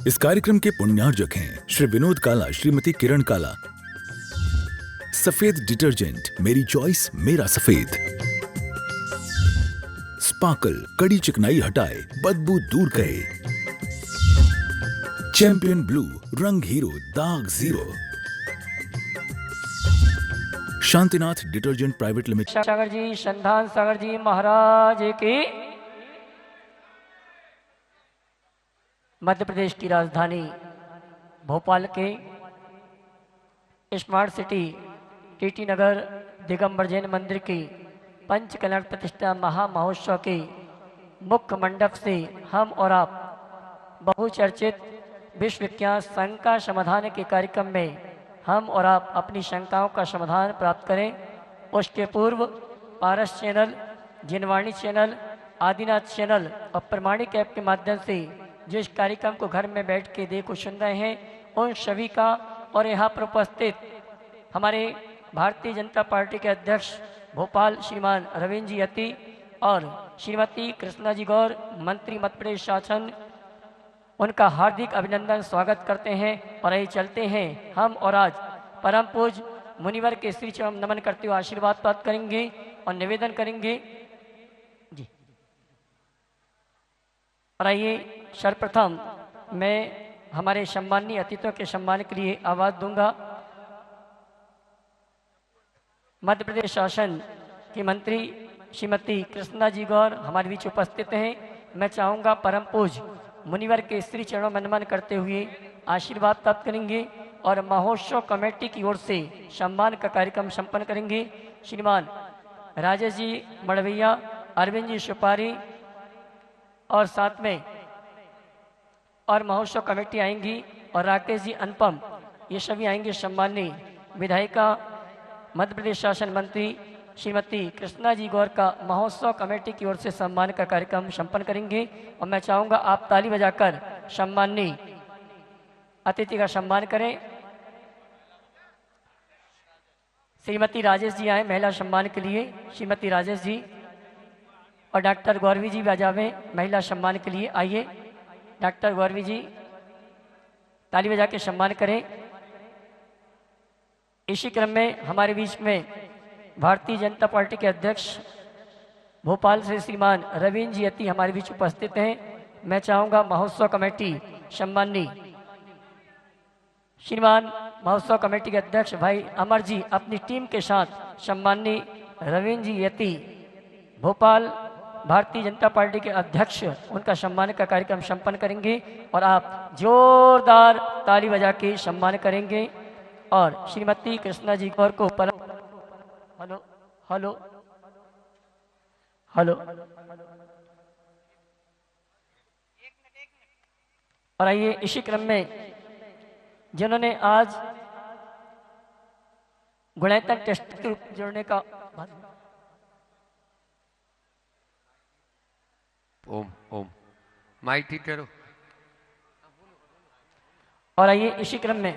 इस कार्यक्रम के पुण्यार्जक हैं श्री विनोद काला, श्रीमती किरण काला। सफेद डिटर्जेंट, मेरी चॉइस मेरा सफेद। स्पार्कल, कड़ी चिकनाई हटाए, बदबू दूर करे। चैंपियन ब्लू, रंग हीरो, दाग zero. Shantinath detergent private limited. Sagar ji, Sandhan Sagar जी महाराज की। मध्य प्रदेश की राजधानी भोपाल के स्मार्ट सिटी टीटी नगर दिगंबर जैन मंदिर की पंच कल्याण प्रतिष्ठा महामहोत्सव के मुख्य मंडप से हम और आप बहुचर्चित विश्व विज्ञान शंका समाधान के कार्यक्रम में हम और आप अपनी शंकाओं का समाधान प्राप्त करें। उसके पूर्व पारस चैनल, जिनवाणी चैनल, आदिनाथ चैनल और प्रमाणिक ऐप के माध्यम से जो इस कार्यक्रम को घर में बैठ के देख सुन रहे हैं, उन सभी का और यहाँ पर उपस्थित हमारे भारतीय जनता पार्टी के अध्यक्ष भोपाल श्रीमान रविंद्र जी यति और श्रीमती कृष्णा जी गौर, मंत्री मध्य प्रदेश शासन, उनका हार्दिक अभिनंदन स्वागत करते हैं। और आइए चलते हैं, हम और आज परम पूज मुनिवर के श्री चरण नमन करते हुए आशीर्वाद प्राप्त करेंगे और निवेदन करेंगे जी। और आइए सर्वप्रथम मैं हमारे सम्माननीय अतिथियों के सम्मान के लिए आवाज दूंगा। मध्य प्रदेश शासन की मंत्री श्रीमती कृष्णा जी गौर हमारे बीच उपस्थित हैं। मैं चाहूँगा परम पूज मुनिवर के श्री चरणों में नमन करते हुए आशीर्वाद प्राप्त करेंगे और महोत्सव कमेटी की ओर से सम्मान का कार्यक्रम संपन्न करेंगे। श्रीमान राजेश जी मड़वैया, अरविंद जी सुपारी और साथ में और महोत्सव कमेटी आएंगी और राकेश जी अनुपम, ये सभी आएंगे। सम्माननीय विधायिका मध्य प्रदेश शासन मंत्री श्रीमती कृष्णा जी गौर का महोत्सव कमेटी की ओर से सम्मान का कार्यक्रम संपन्न करेंगे। और मैं चाहूँगा आप ताली बजाकर सम्माननीय अतिथि का सम्मान करें। श्रीमती राजेश जी आए महिला सम्मान के लिए, श्रीमती राजेश जी और डॉक्टर गौरवी जी भी आ जावे महिला सम्मान के लिए। आइए डॉक्टर गौरवी जी, ताली बजा के सम्मान करें। इसी क्रम में हमारे बीच में भारतीय जनता पार्टी के अध्यक्ष भोपाल से श्रीमान रविंद्र जी यति हमारे बीच उपस्थित हैं। मैं चाहूँगा महोत्सव कमेटी सम्माननीय श्रीमान महोत्सव कमेटी के अध्यक्ष भाई अमर जी अपनी टीम के साथ सम्माननीय रविंद्र जी यति भोपाल भारतीय जनता पार्टी के अध्यक्ष, उनका सम्मान का कार्यक्रम संपन्न करेंगे और आप जोरदार ताली बजा के सम्मान करेंगे। और श्रीमती कृष्णा जी गौर को परम हेलो हेलो हेलो और आइए इसी क्रम में जिन्होंने आज गुणैतन टेस्ट के रूप जोड़ने का ओम ओम माइक ठीक करो। और आइए इसी क्रम में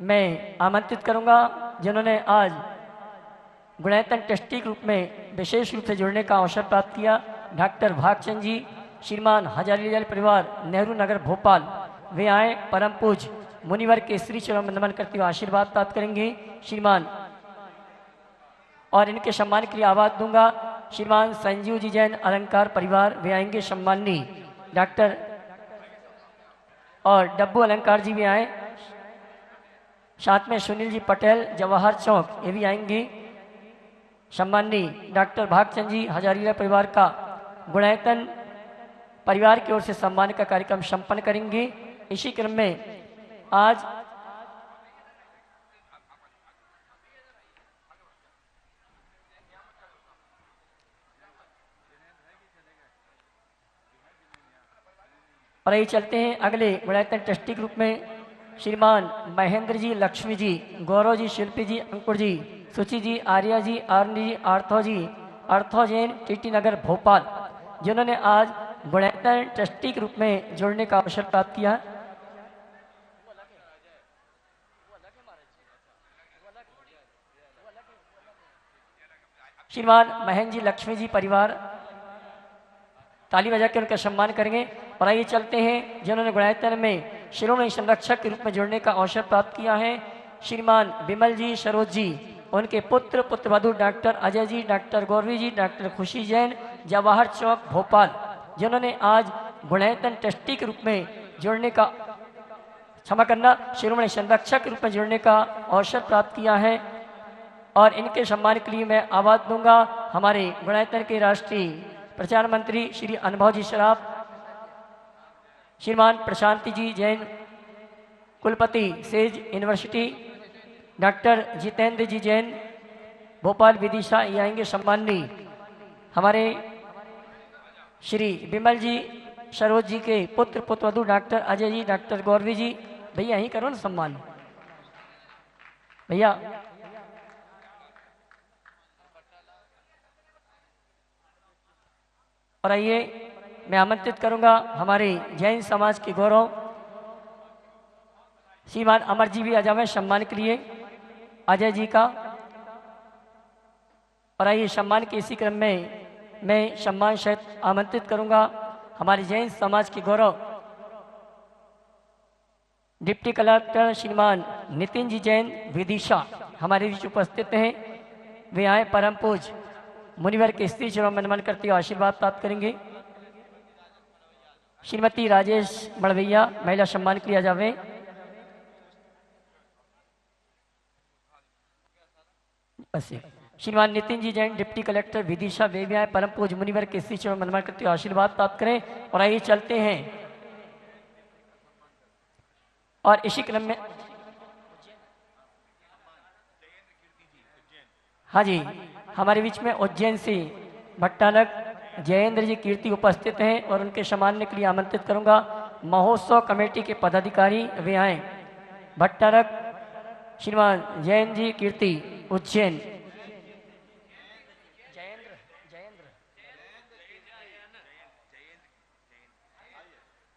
मैं आमंत्रित करूंगा जिन्होंने आज गुणैतन ट्रस्टी ग्रुप में विशेष रूप से जुड़ने का अवसर प्राप्त किया, डॉक्टर भागचंद जी, श्रीमान हजारीलाल परिवार, नेहरू नगर भोपाल। वे आए परम पूज मुनिवर के श्री चरणों में नमन करते हुए आशीर्वाद प्राप्त करेंगे। श्रीमान और इनके सम्मान के लिए आवाज दूंगा श्रीमान संजीव जी जैन अलंकार परिवार, वे आएंगे। सम्माननीय डॉक्टर और डब्बू अलंकार जी भी आए, साथ में सुनील जी पटेल जवाहर चौक, ये भी आएंगे। सम्माननीय डॉक्टर भागचंद जी हजारीलाल परिवार का गुणैतन परिवार की ओर से सम्मान का कार्यक्रम संपन्न करेंगे। इसी क्रम में आज और यही चलते हैं अगले गुणैतन ट्रस्टी ग्रुप में श्रीमान महेंद्र जी, लक्ष्मी जी, गौरव जी, शिल्पी जी, अंकुर जी, सुचि जी, आर्या जी, आरनी जी, आर्थो जी, अर्थो जैन, टीटी नगर भोपाल, जिन्होंने आज गुणैतन ट्रस्टी के रूप में जुड़ने का अवसर प्राप्त किया। श्रीमान महेंद्र जी, लक्ष्मी जी परिवार, ताली बजा के उनका सम्मान करेंगे। और आइए चलते हैं जिन्होंने गुणायतन में शिरोमणि संरक्षक के रूप में जुड़ने का अवसर प्राप्त किया है, श्रीमान बिमल जी सरोज जी, उनके पुत्र पुत्रवधु डॉक्टर अजय जी, डॉक्टर गौरवी जी, डॉक्टर खुशी जैन, जवाहर चौक भोपाल, जिन्होंने आज गुणायतन ट्रस्टी के रूप में जुड़ने का, क्षमा करना, शिरोमणि संरक्षक के रूप में जुड़ने का अवसर प्राप्त किया है। और इनके सम्मान के लिए मैं आवाज दूंगा हमारे गुणायतन के राष्ट्रीय प्रचार मंत्री श्री अनुभव जी शराफ, श्रीमान प्रशांति जी जैन, कुलपति सेज यूनिवर्सिटी, डॉक्टर जितेंद्र जी जैन भोपाल विदिशा, ये आएंगे सम्माननीय हमारे श्री बिमल जी सरोज जी के पुत्र पुत्रवधु डॉक्टर अजय जी, डॉक्टर गौरवी जी, भैया यहीं करो ना सम्मान भैया। और आइए मैं आमंत्रित करूंगा हमारे जैन समाज के गौरव श्रीमान अमर जी भी आ जावे सम्मान के लिए अजय जी का। और आइए सम्मान के इसी क्रम में मैं सम्मान सहित आमंत्रित करूंगा हमारे जैन समाज के गौरव डिप्टी कलेक्टर श्रीमान नितिन जी जैन विदिशा हमारे बीच उपस्थित हैं। वे आए परम पूज मुनिवर के स्त्री चरणों में नमन करते हुए आशीर्वाद प्राप्त करेंगे। श्रीमती राजेश बड़वैया महिला सम्मान किया जावे। श्रीमान नितिन जी जैन डिप्टी कलेक्टर विदिशा वे भी आए परम पूज मुनिवर के स्त्री चरणों में नमन करते हुए आशीर्वाद प्राप्त करें। और आइए चलते हैं और इसी क्रम में, हाँ जी, हमारे बीच में उज्जैन से भट्टालक जयेंद्र जी कीर्ति उपस्थित हैं और उनके सम्मान के लिए आमंत्रित करूंगा महोत्सव कमेटी के पदाधिकारी वे आए। भट्टालक श्रीमान जयेंद्र जी कीर्ति उज्जैन।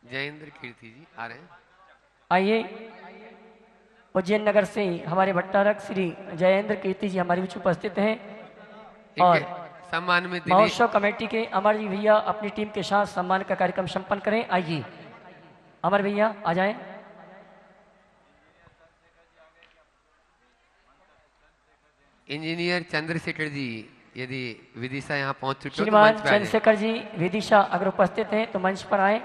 जयेंद्र कीर्ति जी आ रहे हैं। आइए उज्जैन नगर से हमारे भट्टारक श्री जयेंद्र कीर्ति जी हमारे बीच उपस्थित हैं और सम्मान में महोत्सव कमेटी के अमर जी भैया अपनी टीम के साथ सम्मान का कार्यक्रम संपन्न करें। आइए अमर भैया आ जाएं। इंजीनियर चंद्रशेखर जी यदि विदिशा यहाँ पहुंच चुके हो तो श्रीमान मंच पे आ जाएं। चंद्रशेखर जी विदिशा अगर उपस्थित हैं तो मंच पर आए।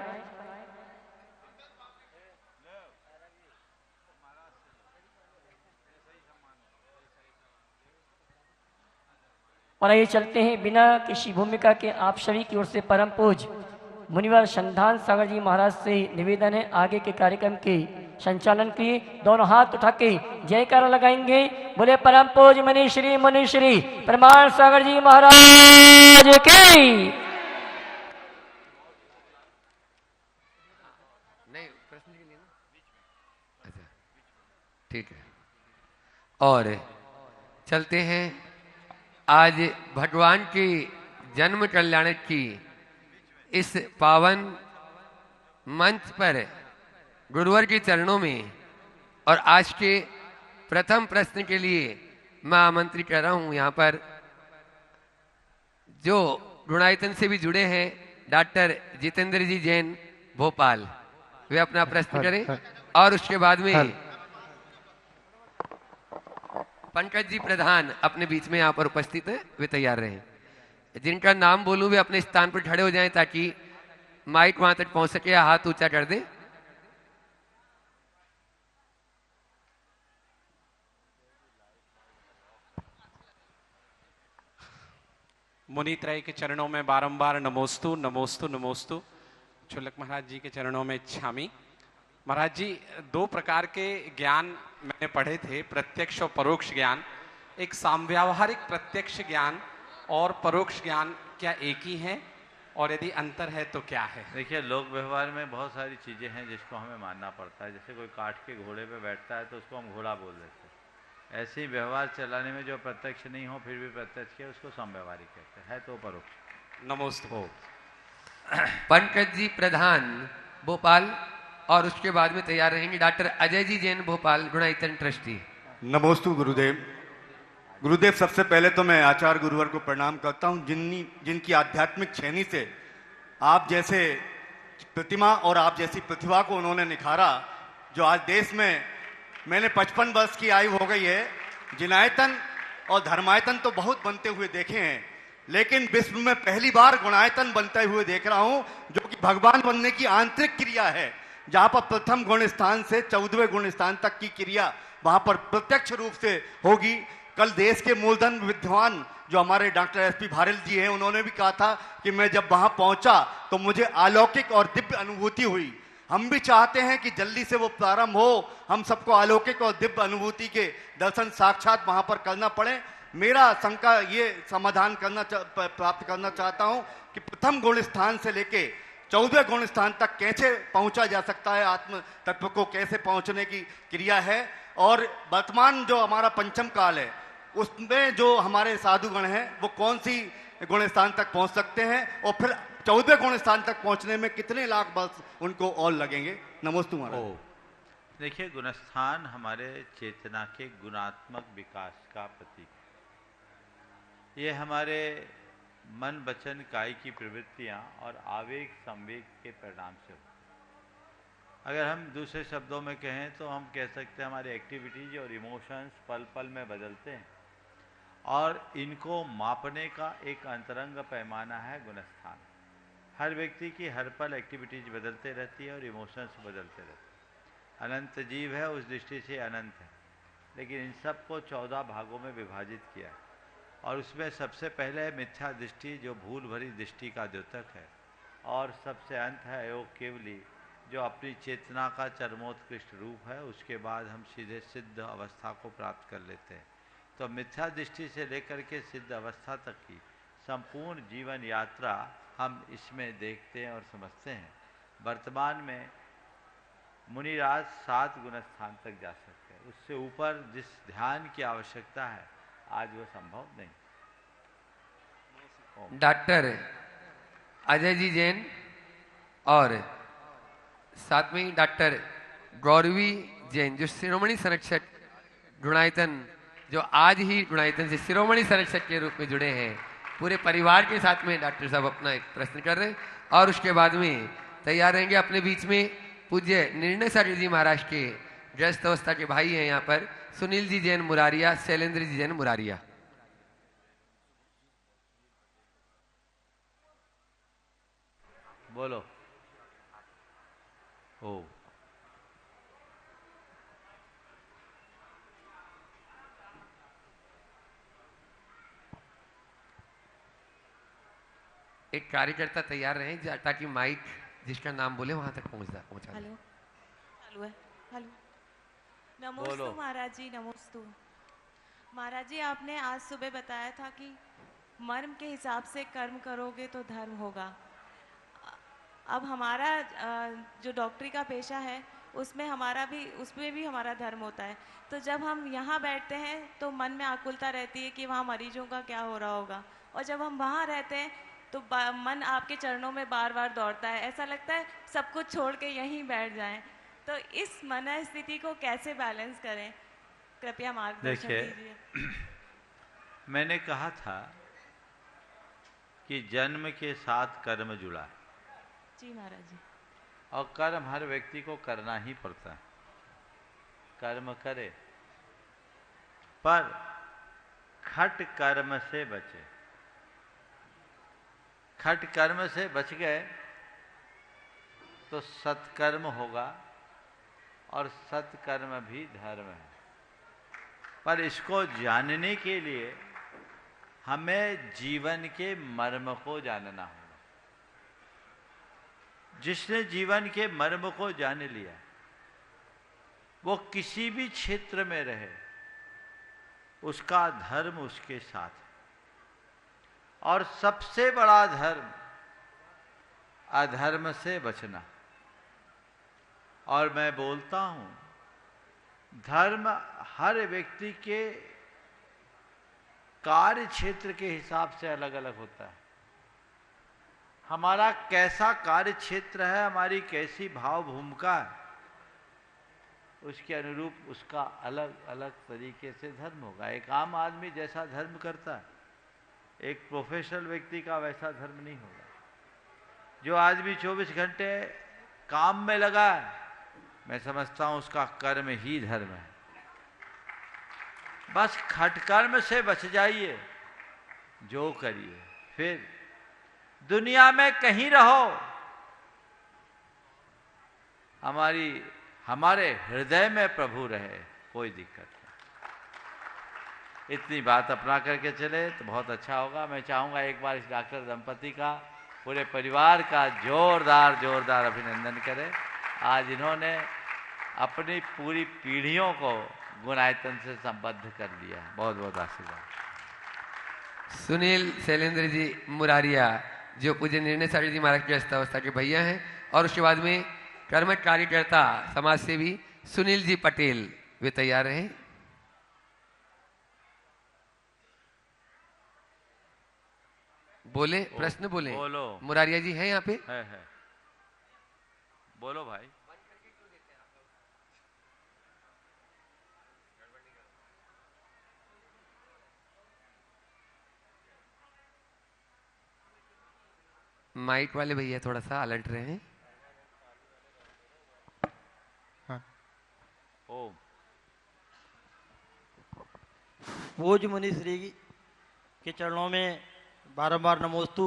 और आइए चलते हैं बिना किसी भूमिका के आप सभी की ओर से परम पूज मुनिवर संधान सागर जी महाराज से निवेदन है आगे के कार्यक्रम के संचालन के दोनों हाथ उठा के जयकारा लगाएंगे। बोले परम पूज मुनिश्री प्रमाण सागर जी महाराज की। नहीं प्रश्न के लिए ना, अच्छा ठीक है। और चलते हैं आज भगवान की जन्म कल्याण की इस पावन मंच पर गुरुवर के चरणों में और आज के प्रथम प्रश्न के लिए मैं आमंत्रित कर रहा हूं यहाँ पर जो गुणायतन से भी जुड़े हैं डॉक्टर जितेंद्र जी जैन भोपाल, वे अपना प्रश्न करें। और उसके बाद में पंकज जी प्रधान अपने बीच में यहाँ पर उपस्थित है, वे तैयार रहें। जिनका नाम बोलूं वे अपने स्थान पर खड़े हो जाएं ताकि माइक वहां तक पहुंच सके या हाथ ऊंचा कर दें। मुनित्रय के चरणों में बारंबार नमोस्तु नमोस्तु नमोस्तु। चुलक महाराज जी के चरणों में छामी। महाराज जी, दो प्रकार के ज्ञान मैंने पढ़े थे, प्रत्यक्ष और परोक्ष ज्ञान। एक सामव्यावहारिक प्रत्यक्ष ज्ञान और परोक्ष ज्ञान क्या एक ही है, और यदि अंतर है तो क्या है? देखिए, लोक व्यवहार में बहुत सारी चीज़ें हैं जिसको हमें मानना पड़ता है। जैसे कोई काठ के घोड़े पे बैठता है तो उसको हम घोड़ा बोल देते हैं। ऐसे ही व्यवहार चलाने में जो प्रत्यक्ष नहीं हो फिर भी प्रत्यक्ष है, उसको समव्यवहारिक कहते हैं, है तो परोक्ष। नमोस्तु। पंकज जी प्रधान भोपाल और उसके बाद में तैयार रहेंगे डॉक्टर अजय जी जैन भोपाल गुणायतन ट्रस्टी। नमोस्तु गुरुदेव। गुरुदेव, सबसे पहले तो मैं आचार्य गुरुवर को प्रणाम करता हूं जिनकी आध्यात्मिक छेनी से आप जैसे प्रतिमा और आप जैसी प्रतिभा को उन्होंने निखारा, जो आज देश में मैंने 55 वर्ष की आयु हो गई है, जिनायतन और धर्मायतन तो बहुत बनते हुए देखे हैं, लेकिन विश्व में पहली बार गुणायतन बनते हुए देख रहा हूं, जो कि भगवान बनने की आंतरिक क्रिया है, जहां पर प्रथम गुण स्थान से 14वें गुण स्थान तक की क्रिया वहां पर प्रत्यक्ष रूप से होगी। कल देश के मूलधन विद्वान जो हमारे डॉक्टर एसपी भारल जी हैं, उन्होंने भी कहा था कि मैं जब वहां पहुंचा तो मुझे अलौकिक और दिव्य अनुभूति हुई। हम भी चाहते हैं कि जल्दी से वो प्रारंभ हो, हम सबको अलौकिक और दिव्य अनुभूति के दर्शन साक्षात वहां पर करना पड़े। मेरा शंका ये समाधान प्राप्त करना चाहता हूं कि प्रथम गुण स्थान से लेके 14वें गुण स्थान तक कैसे पहुंचा जा सकता है, आत्म तत्व को कैसे पहुंचने की क्रिया है, और वर्तमान जो हमारा पंचम काल है उसमें जो हमारे साधुगण हैं वो कौन सी गुण स्थान तक पहुंच सकते हैं, और फिर 14वें गुण स्थान तक पहुंचने में कितने लाख वर्ष उनको और लगेंगे। नमस्ते महाराज। देखिए, गुणस्थान हमारे चेतना के गुणात्मक विकास का प्रतीक है। ये हमारे मन वचन काय की प्रवृत्तियां और आवेग संवेग के परिणाम से होती है। अगर हम दूसरे शब्दों में कहें तो हम कह सकते हैं हमारे एक्टिविटीज और इमोशंस पल पल में बदलते हैं, और इनको मापने का एक अंतरंग पैमाना है गुणस्थान। हर व्यक्ति की हर पल एक्टिविटीज बदलते रहती है और इमोशंस बदलते रहते हैं। अनंत जीव है, उस दृष्टि से अनंत है, लेकिन इन सब को 14 भागों में विभाजित किया है, और उसमें सबसे पहले मिथ्या दृष्टि जो भूल भरी दृष्टि का द्योतक है, और सबसे अंत है योग केवली जो अपनी चेतना का चरमोत्कृष्ट रूप है। उसके बाद हम सीधे सिद्ध अवस्था को प्राप्त कर लेते हैं। तो मिथ्या दृष्टि से लेकर के सिद्ध अवस्था तक की संपूर्ण जीवन यात्रा हम इसमें देखते हैं और समझते हैं। वर्तमान में मुनिराज 7 गुण स्थान तक जा सकते हैं, उससे ऊपर जिस ध्यान की आवश्यकता है आज वो संभव नहीं। डॉक्टर अजय जी जैन और साथ में ही डॉक्टर गौरवी जैन जो शिरोमणि संरक्षक गुणायतन, जो आज ही गुणायतन से शिरोमणि संरक्षक के रूप में जुड़े हैं, पूरे परिवार के साथ में डॉक्टर साहब अपना एक प्रश्न कर रहे हैं, और उसके बाद में तैयार रहेंगे अपने बीच में पूज्य निर्णय सागर जी महाराज के गृहस्थ अवस्था के भाई हैं यहाँ पर सुनील जी जैन मुरारिया, शैलेंद्र जी जैन मुरारिया। बोलो। ओ एक कार्यकर्ता तैयार रहे ताकि माइक जिसका नाम बोले वहां तक पहुंचा। हेलो हेलो हेलो, नमोस्तु महाराज जी, नमोस्तु महाराज जी। आपने आज सुबह बताया था कि मर्म के हिसाब से कर्म करोगे तो धर्म होगा। अब हमारा जो डॉक्टरी का पेशा है उसमें भी हमारा धर्म होता है। तो जब हम यहाँ बैठते हैं तो मन में आकुलता रहती है कि वहाँ मरीजों का क्या हो रहा होगा, और जब हम वहाँ रहते हैं तो मन आपके चरणों में बार बार दौड़ता है, ऐसा लगता है सब कुछ छोड़ के यहीं बैठ जाएं। तो इस मन स्थिति को कैसे बैलेंस करें, कृपया मार्गदर्शन दीजिए। मैंने कहा था कि जन्म के साथ कर्म जुड़ा है। जी महाराज जी। और कर्म हर व्यक्ति को करना ही पड़ता है, कर्म करे, पर खट कर्म से बचे। खट कर्म से बच गए तो सत्कर्म होगा, और सत्कर्म भी धर्म है। पर इसको जानने के लिए हमें जीवन के मर्म को जानना होगा। जिसने जीवन के मर्म को जान लिया वो किसी भी क्षेत्र में रहे, उसका धर्म उसके साथ है। और सबसे बड़ा धर्म अधर्म से बचना। और मैं बोलता हूं धर्म हर व्यक्ति के कार्य क्षेत्र के हिसाब से अलग अलग होता है। हमारा कैसा कार्य क्षेत्र है, हमारी कैसी भाव भूमिका है, उसके अनुरूप उसका अलग अलग तरीके से धर्म होगा। एक आम आदमी जैसा धर्म करता है, एक प्रोफेशनल व्यक्ति का वैसा धर्म नहीं होगा। जो आदमी 24 घंटे काम में लगा है, मैं समझता हूं उसका कर्म ही धर्म है। बस खटकर्म से बच जाइए, जो करिए, फिर दुनिया में कहीं रहो, हमारे हृदय में प्रभु रहे, कोई दिक्कत नहीं। इतनी बात अपना करके चले तो बहुत अच्छा होगा। मैं चाहूंगा एक बार इस डॉक्टर दंपति का, पूरे परिवार का जोरदार जोरदार अभिनंदन करें। आज इन्होंने अपनी पूरी पीढ़ियों को गुणायतन से संबद्ध कर लिया। बहुत बहुत आशीर्वाद। सुनील शैलेंद्र जी मुरारिया, जो पूज्य निर्णय सागर जी महाराज की अवस्था के भैया हैं, और उसके बाद में कर्मठ कार्यकर्ता समाज सेवी सुनील जी पटेल, वे तैयार हैं। बोले, प्रश्न बोले। बोलो। मुरारिया जी हैं यहाँ पे? है। बोलो भाई। माइक वाले भैया थोड़ा सा अलर्ट रहे हैं। ओम। पूज्य मुनि श्री के चरणों में बारंबार नमोस्तु।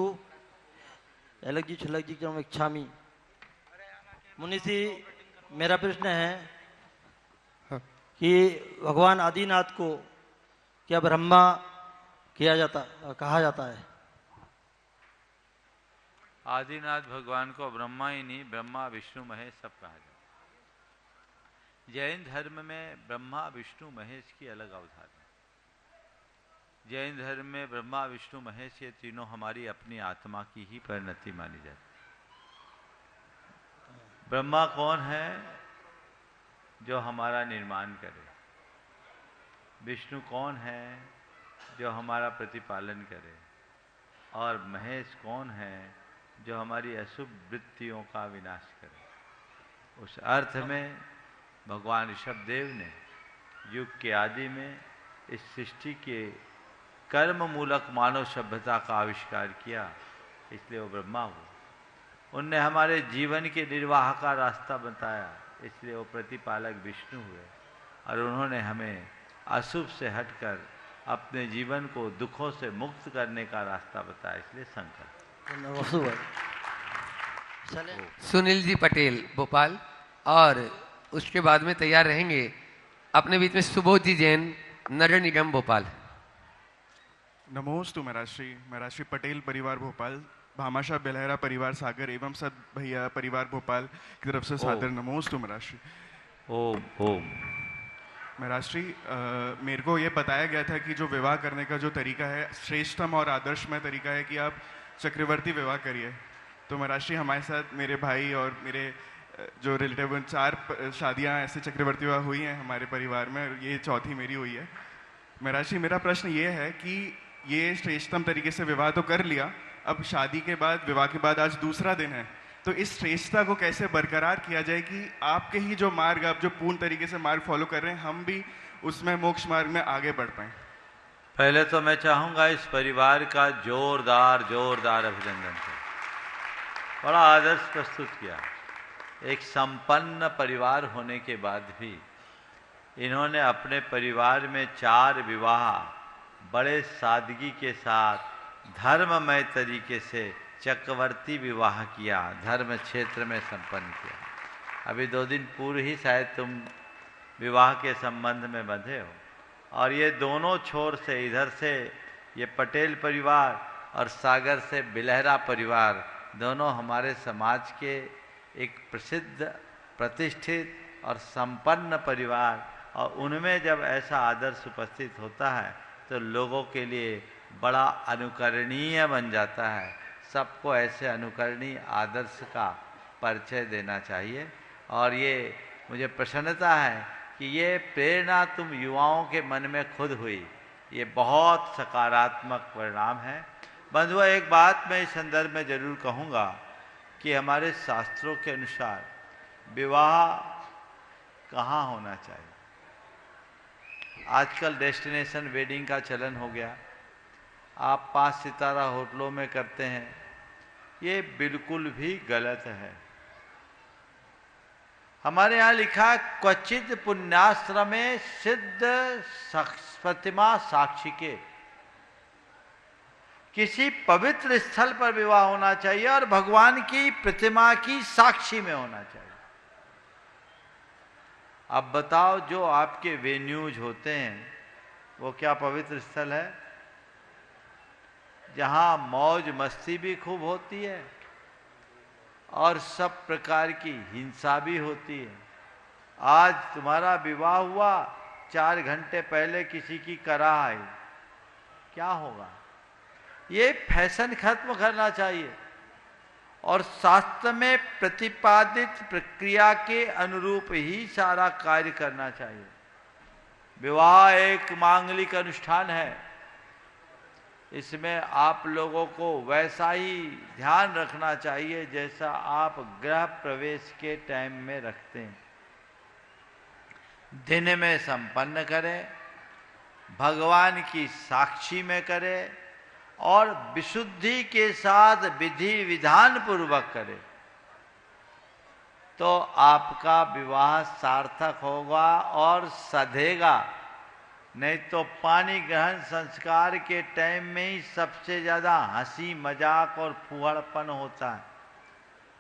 अलग जी छलक जी के चरणों में क्षामी। मुनि श्री, मेरा प्रश्न है कि भगवान आदिनाथ को क्या ब्रह्मा कहा जाता है? आदिनाथ भगवान को ब्रह्मा ही नहीं, ब्रह्मा विष्णु महेश सब कहा जाता है। जैन धर्म में ब्रह्मा विष्णु महेश की अलग अवधारणा। जैन धर्म में ब्रह्मा विष्णु महेश ये तीनों हमारी अपनी आत्मा की ही परिणति मानी जाती। ब्रह्मा कौन है? जो हमारा निर्माण करे। विष्णु कौन है? जो हमारा प्रतिपालन करे। और महेश कौन है? जो हमारी अशुभ वृत्तियों का विनाश करे। उस अर्थ में भगवान ऋषभदेव ने युग के आदि में इस सृष्टि के कर्म मूलक मानव सभ्यता का आविष्कार किया, इसलिए वो ब्रह्मा हुए। उनने हमारे जीवन के निर्वाह का रास्ता बताया, इसलिए वो प्रतिपालक विष्णु हुए। और उन्होंने हमें अशुभ से हटकर अपने जीवन को दुखों से मुक्त करने का रास्ता बताया, इसलिए शंकर। सुनील जी पटेल भोपाल, और उसके बाद में तैयार रहेंगे अपने बीच में सुबोध जी जैन, नगर निगम भोपाल। नमोस्तु महाराष्ट्री पटेल परिवार भोपाल, भामाशाह बेलहरा परिवार सागर एवं सद भैया परिवार भोपाल की तरफ से सादर नमोस्तु महाराष्ट्री। ओम ओम। महाराष्ट्री, मेरे को ये बताया गया था कि जो विवाह करने का जो तरीका है, श्रेष्ठतम और आदर्शमय तरीका है कि आप चक्रवर्ती विवाह करिए। तो महाराष्ट्री, हमारे साथ मेरे भाई और मेरे जो रिलेटिव 4 शादियां ऐसे चक्रवर्ती विवाह हुई हैं हमारे परिवार में, और ये चौथी मेरी हुई है। महाराष्ट्री, मेरा प्रश्न ये है कि ये श्रेष्ठतम तरीके से विवाह तो कर लिया, अब शादी के बाद, विवाह के बाद आज दूसरा दिन है, तो इस श्रेष्ठता को कैसे बरकरार किया जाए कि आपके ही जो मार्ग, आप जो पूर्ण तरीके से मार्ग फॉलो कर रहे हैं, हम भी उसमें मोक्ष मार्ग में आगे बढ़ पाएं? पहले तो मैं चाहूँगा इस परिवार का जोरदार जोरदार अभिनंदन करें। बड़ा आदर्श प्रस्तुत किया। एक संपन्न परिवार होने के बाद भी इन्होंने अपने परिवार में 4 विवाह बड़े सादगी के साथ धर्ममय तरीके से चक्रवर्ती विवाह किया, धर्म क्षेत्र में संपन्न किया। अभी 2 दिन पूर्व ही शायद तुम विवाह के संबंध में बंधे हो, और ये दोनों छोर से, इधर से ये पटेल परिवार और सागर से बिलहरा परिवार, दोनों हमारे समाज के एक प्रसिद्ध, प्रतिष्ठित और संपन्न परिवार, और उनमें जब ऐसा आदर्श उपस्थित होता है तो लोगों के लिए बड़ा अनुकरणीय बन जाता है। सबको ऐसे अनुकरणीय आदर्श का परिचय देना चाहिए। और ये मुझे प्रसन्नता है कि ये प्रेरणा तुम युवाओं के मन में खुद हुई, ये बहुत सकारात्मक परिणाम है। बंधुओं, एक बात मैं इस संदर्भ में जरूर कहूँगा कि हमारे शास्त्रों के अनुसार विवाह कहाँ होना चाहिए। आजकल डेस्टिनेशन वेडिंग का चलन हो गया, आप 5 सितारा होटलों में करते हैं, ये बिल्कुल भी गलत है। हमारे यहाँ लिखा है, क्वचित पुण्याश्रमे सिद्ध प्रतिमा साक्षी के। किसी पवित्र स्थल पर विवाह होना चाहिए और भगवान की प्रतिमा की साक्षी में होना चाहिए। अब बताओ, जो आपके वेन्यूज होते हैं वो क्या पवित्र स्थल है? जहां मौज मस्ती भी खूब होती है और सब प्रकार की हिंसा भी होती है। आज तुम्हारा विवाह हुआ, 4 घंटे पहले किसी की कराह आई, क्या होगा? ये फैशन खत्म करना चाहिए और शास्त्र में प्रतिपादित प्रक्रिया के अनुरूप ही सारा कार्य करना चाहिए। विवाह एक मांगलिक अनुष्ठान है, इसमें आप लोगों को वैसा ही ध्यान रखना चाहिए जैसा आप गृह प्रवेश के टाइम में रखते हैं। दिन में संपन्न करें, भगवान की साक्षी में करें और विशुद्धि के साथ विधि विधान पूर्वक करें, तो आपका विवाह सार्थक होगा और सधेगा। नहीं तो पानी ग्रहण संस्कार के टाइम में ही सबसे ज़्यादा हंसी मजाक और फुहड़पन होता है।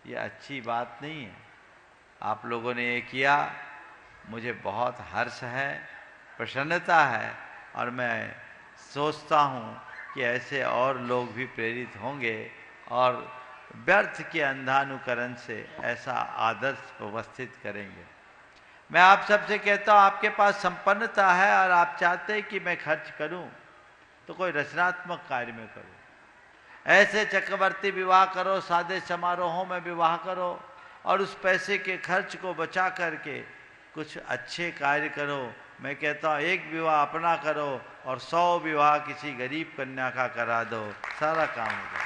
ये अच्छी बात नहीं है। आप लोगों ने ये किया, मुझे बहुत हर्ष है, प्रसन्नता है और मैं सोचता हूँ कि ऐसे और लोग भी प्रेरित होंगे और व्यर्थ के अंधानुकरण से ऐसा आदर्श व्यवस्थित करेंगे। मैं आप सबसे कहता हूँ, आपके पास संपन्नता है और आप चाहते हैं कि मैं खर्च करूं, तो कोई रचनात्मक कार्य में करो। ऐसे चक्रवर्ती विवाह करो, सादे समारोहों में विवाह करो और उस पैसे के खर्च को बचा करके कुछ अच्छे कार्य करो। मैं कहता हूँ, एक विवाह अपना करो और 100 विवाह किसी गरीब कन्या का करा दो, सारा काम होगा,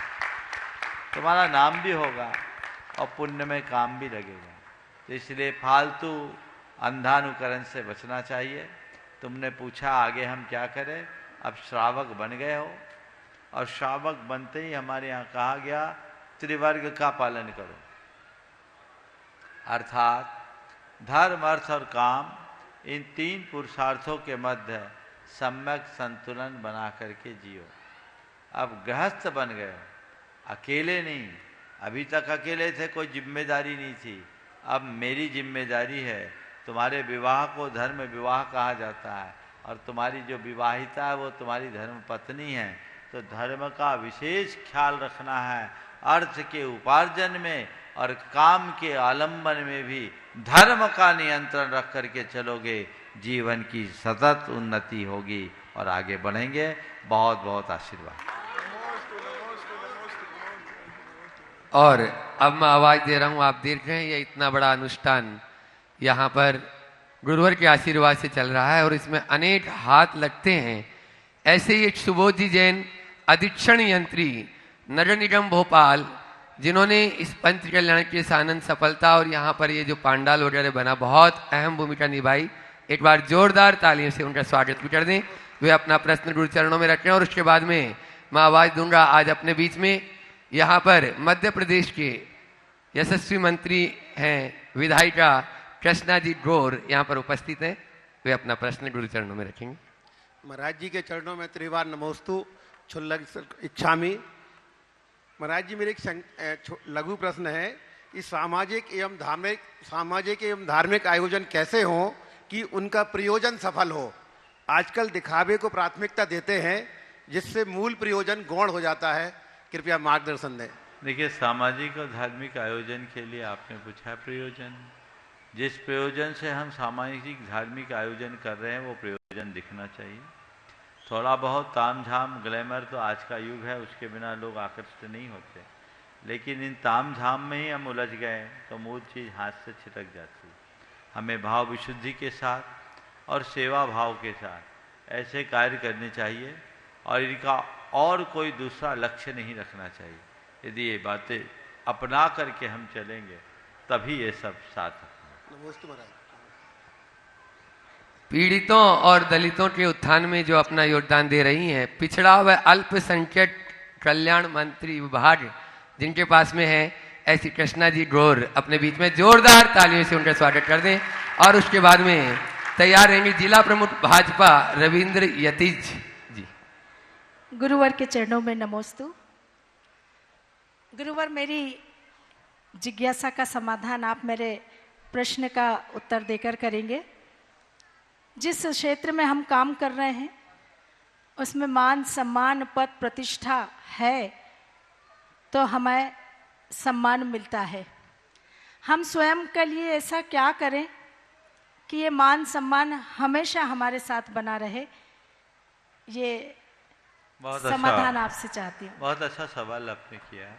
तुम्हारा नाम भी होगा और पुण्य में काम भी लगेगा। तो इसलिए फालतू अंधानुकरण से बचना चाहिए। तुमने पूछा आगे हम क्या करें? अब श्रावक बन गए हो और श्रावक बनते ही हमारे यहाँ कहा गया, त्रिवर्ग का पालन करो, अर्थात धर्म, अर्थ और काम, इन 3 पुरुषार्थों के मध्य सम्यक संतुलन बना करके जियो। अब गृहस्थ बन गए हो, अकेले नहीं। अभी तक अकेले थे, कोई जिम्मेदारी नहीं थी। अब मेरी जिम्मेदारी है। तुम्हारे विवाह को धर्म विवाह कहा जाता है और तुम्हारी जो विवाहिता है वो तुम्हारी धर्म पत्नी है। तो धर्म का विशेष ख्याल रखना है। अर्थ के उपार्जन में और काम के आलंबन में भी धर्म का नियंत्रण रख करके चलोगे, जीवन की सतत उन्नति होगी और आगे बढ़ेंगे। बहुत बहुत आशीर्वाद। और अब मैं आवाज दे रहा हूं, आप देख रहे हैं ये इतना बड़ा अनुष्ठान यहाँ पर गुरुवर के आशीर्वाद से चल रहा है और इसमें अनेक हाथ लगते हैं। ऐसे ही एक सुबोधजी जैन अधीक्षण यंत्री नगर निगम भोपाल, जिन्होंने इस पंच कल्याण की सानंद सफलता और यहाँ पर ये जो पांडाल वगैरह बना, बहुत अहम भूमिका निभाई। एक बार जोरदार तालियों से उनका स्वागत भी कर दें। वे अपना प्रश्न गुरु चरणों में रखें और उसके बाद में मैं आवाज दूंगा। आज अपने बीच में यहाँ पर मध्य प्रदेश के यशस्वी मंत्री हैं, विधायिका कृष्णा जी गौर यहाँ पर उपस्थित हैं। वे अपना प्रश्न गुरु चरणों में रखेंगे। महाराज जी के चरणों में त्रिवार नमोस्तु क्षुल्लक इच्छामि। महाराज जी, मेरे एक लघु प्रश्न है कि सामाजिक एवं धार्मिक आयोजन कैसे हों कि उनका प्रयोजन सफल हो। आजकल दिखावे को प्राथमिकता देते हैं जिससे मूल प्रयोजन गौण हो जाता है। कृपया मार्गदर्शन दें। देखिए, सामाजिक और धार्मिक आयोजन के लिए आपने पूछा प्रयोजन। जिस प्रयोजन से हम सामाजिक धार्मिक आयोजन कर रहे हैं वो प्रयोजन दिखना चाहिए। थोड़ा बहुत तामझाम ग्लैमर तो आज का युग है, उसके बिना लोग आकर्षित नहीं होते, लेकिन इन तामझाम में ही हम उलझ गए तो मूल चीज़ हाथ से छिटक जाती है। हमें भाव विशुद्धि के साथ और सेवा भाव के साथ ऐसे कार्य करने चाहिए और इनका और कोई दूसरा लक्ष्य नहीं रखना चाहिए। यदि ये बातें अपना करके हम चलेंगे तभी ये सब साथ। नमस्ते महाराज। पीड़ितों और दलितों के उत्थान में जो अपना योगदान दे रही हैं पिछड़ा व अल्पसंख्यक कल्याण मंत्री विभाग जिनके पास में है ऐसी कृष्णा जी गौर अपने बीच में जोरदार तालियों से उनका स्वागत कर दें। और उसके बाद में तैयार रहेंगे जिला प्रमुख भाजपा रविंद्र यतीज जी। गुरुवर के चरणों में नमोस्तु। गुरुवर, मेरी जिज्ञासा का समाधान आप मेरे प्रश्न का उत्तर देकर करेंगे। जिस क्षेत्र में हम काम कर रहे हैं उसमें मान सम्मान पद प्रतिष्ठा है तो हमें सम्मान मिलता है। हम स्वयं के लिए ऐसा क्या करें कि ये मान सम्मान हमेशा हमारे साथ बना रहे? ये बहुत समाधान अच्छा, आपसे चाहती हूँ। बहुत अच्छा सवाल आपने किया है।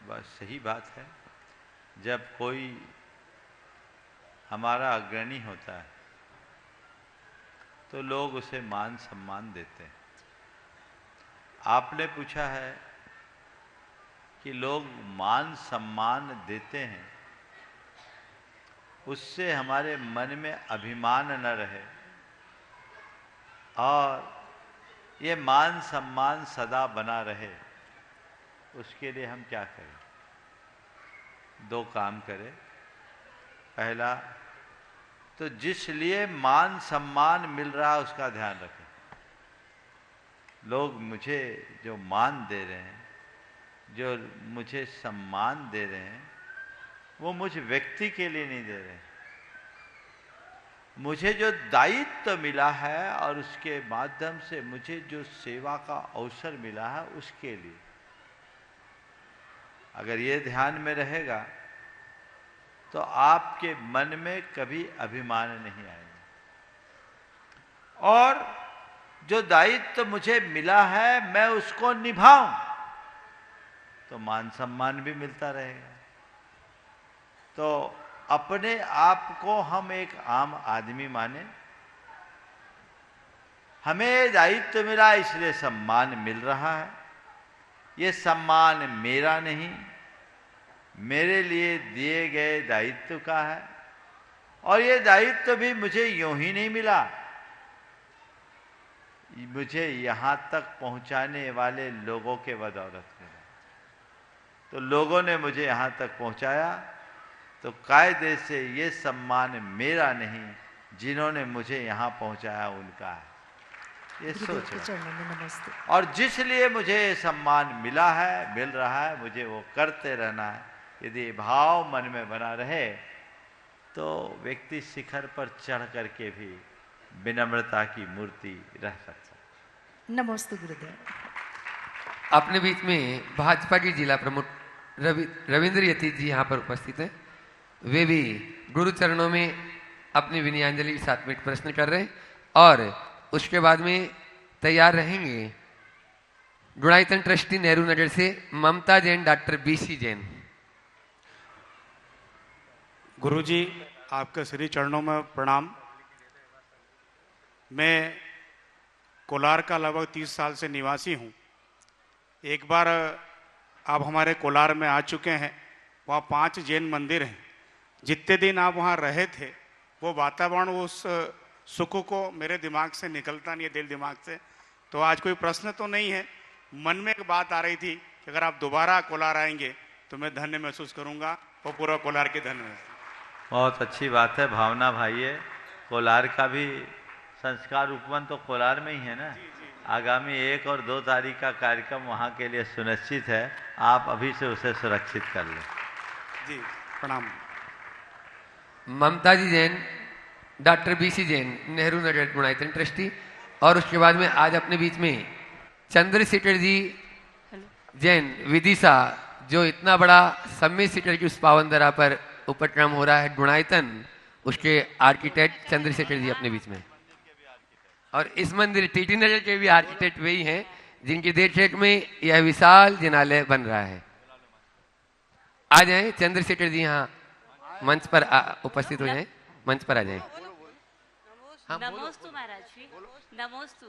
बस सही बात है। जब कोई हमारा अग्रणी होता है तो लोग उसे मान सम्मान देते हैं। आपने पूछा है कि लोग मान सम्मान देते हैं, उससे हमारे मन में अभिमान न रहे और ये मान सम्मान सदा बना रहे, उसके लिए हम क्या करें? दो काम करें। पहला तो जिस लिए मान सम्मान मिल रहा है उसका ध्यान रखें। लोग मुझे जो मान दे रहे हैं, जो मुझे सम्मान दे रहे हैं, वो मुझ व्यक्ति के लिए नहीं दे रहे हैं। मुझे जो दायित्व मिला है और उसके माध्यम से मुझे जो सेवा का अवसर मिला है उसके लिए। अगर ये ध्यान में रहेगा तो आपके मन में कभी अभिमान नहीं आएगा। और जो दायित्व मुझे मिला है मैं उसको निभाऊं तो मान सम्मान भी मिलता रहेगा। तो अपने आप को हम एक आम आदमी माने। हमें दायित्व मिला इसलिए सम्मान मिल रहा है। ये सम्मान मेरा नहीं, मेरे लिए दिए गए दायित्व का है। और ये दायित्व भी मुझे यूं ही नहीं मिला, मुझे यहां तक पहुंचाने वाले लोगों के बदौलत मिला। तो लोगों ने मुझे यहां तक पहुंचाया तो कायदे से ये सम्मान मेरा नहीं, जिन्होंने मुझे यहां पहुंचाया उनका है। ये सोच। और जिस लिए मुझे ये सम्मान मिला है, मिल रहा है, मुझे वो करते रहना है। यदि भाव मन में बना रहे तो व्यक्ति शिखर पर चढ़ करके भी विनम्रता की मूर्ति रह सकता है। नमस्ते गुरुदेव। अपने बीच में भाजपा की जिला प्रमुख रविंद्र यतीज जी यहाँ पर उपस्थित हैं। वे भी गुरु चरणों में अपनी विनयाञ्जलि के साथ में प्रश्न कर रहे हैं और उसके बाद में तैयार रहेंगे गुणायतन ट्रस्टी नेहरू नगर से ममता जैन, डॉक्टर बीसी जैन। गुरुजी, आपके श्री चरणों में प्रणाम। मैं कोलार का लगभग 30 साल से निवासी हूँ। एक बार आप हमारे कोलार में आ चुके हैं। वहाँ 5 जैन मंदिर हैं। जितने दिन आप वहाँ रहे थे वो वातावरण, उस सुख को मेरे दिमाग से निकलता नहीं है, दिल दिमाग से। तो आज कोई प्रश्न तो नहीं है, मन में एक बात आ रही थी कि अगर आप दोबारा कोलार आएंगे तो मैं धन्य महसूस करूँगा और पूरा कोलार की धन्य। बहुत अच्छी बात है भावना भाई है। कोलार का भी संस्कार उपवन तो कोलार में ही है ना। आगामी 1 और 2 तारीख का कार्यक्रम वहाँ के लिए सुनिश्चित है। आप अभी से उसे सुरक्षित कर लें। जी प्रणाम। ममता जी Jain, doctor BC Jain, Nehru Nagar Gunayatan trustee. और उसके बाद में आज अपने बीच में चंद्रशेखर जी जैन विदिशा, जो इतना बड़ा सम्मित सीटर की उस पावन धरा पर उपक्रम हो रहा है गुणायतन, उसके आर्किटेक्ट चंद्रशेखर जी अपने बीच में। और इस मंदिर टीटी नगर के भी आर्किटेक्ट वही हैं जिनकी देखरेख में यह विशाल जिनालय बन रहा है। आ जाएं चंद्रशेखर जी, यहाँ मंच पर उपस्थित हो जाएं, मंच पर आ जाएं। नमोस्तु महाराज श्री। नमोस्तु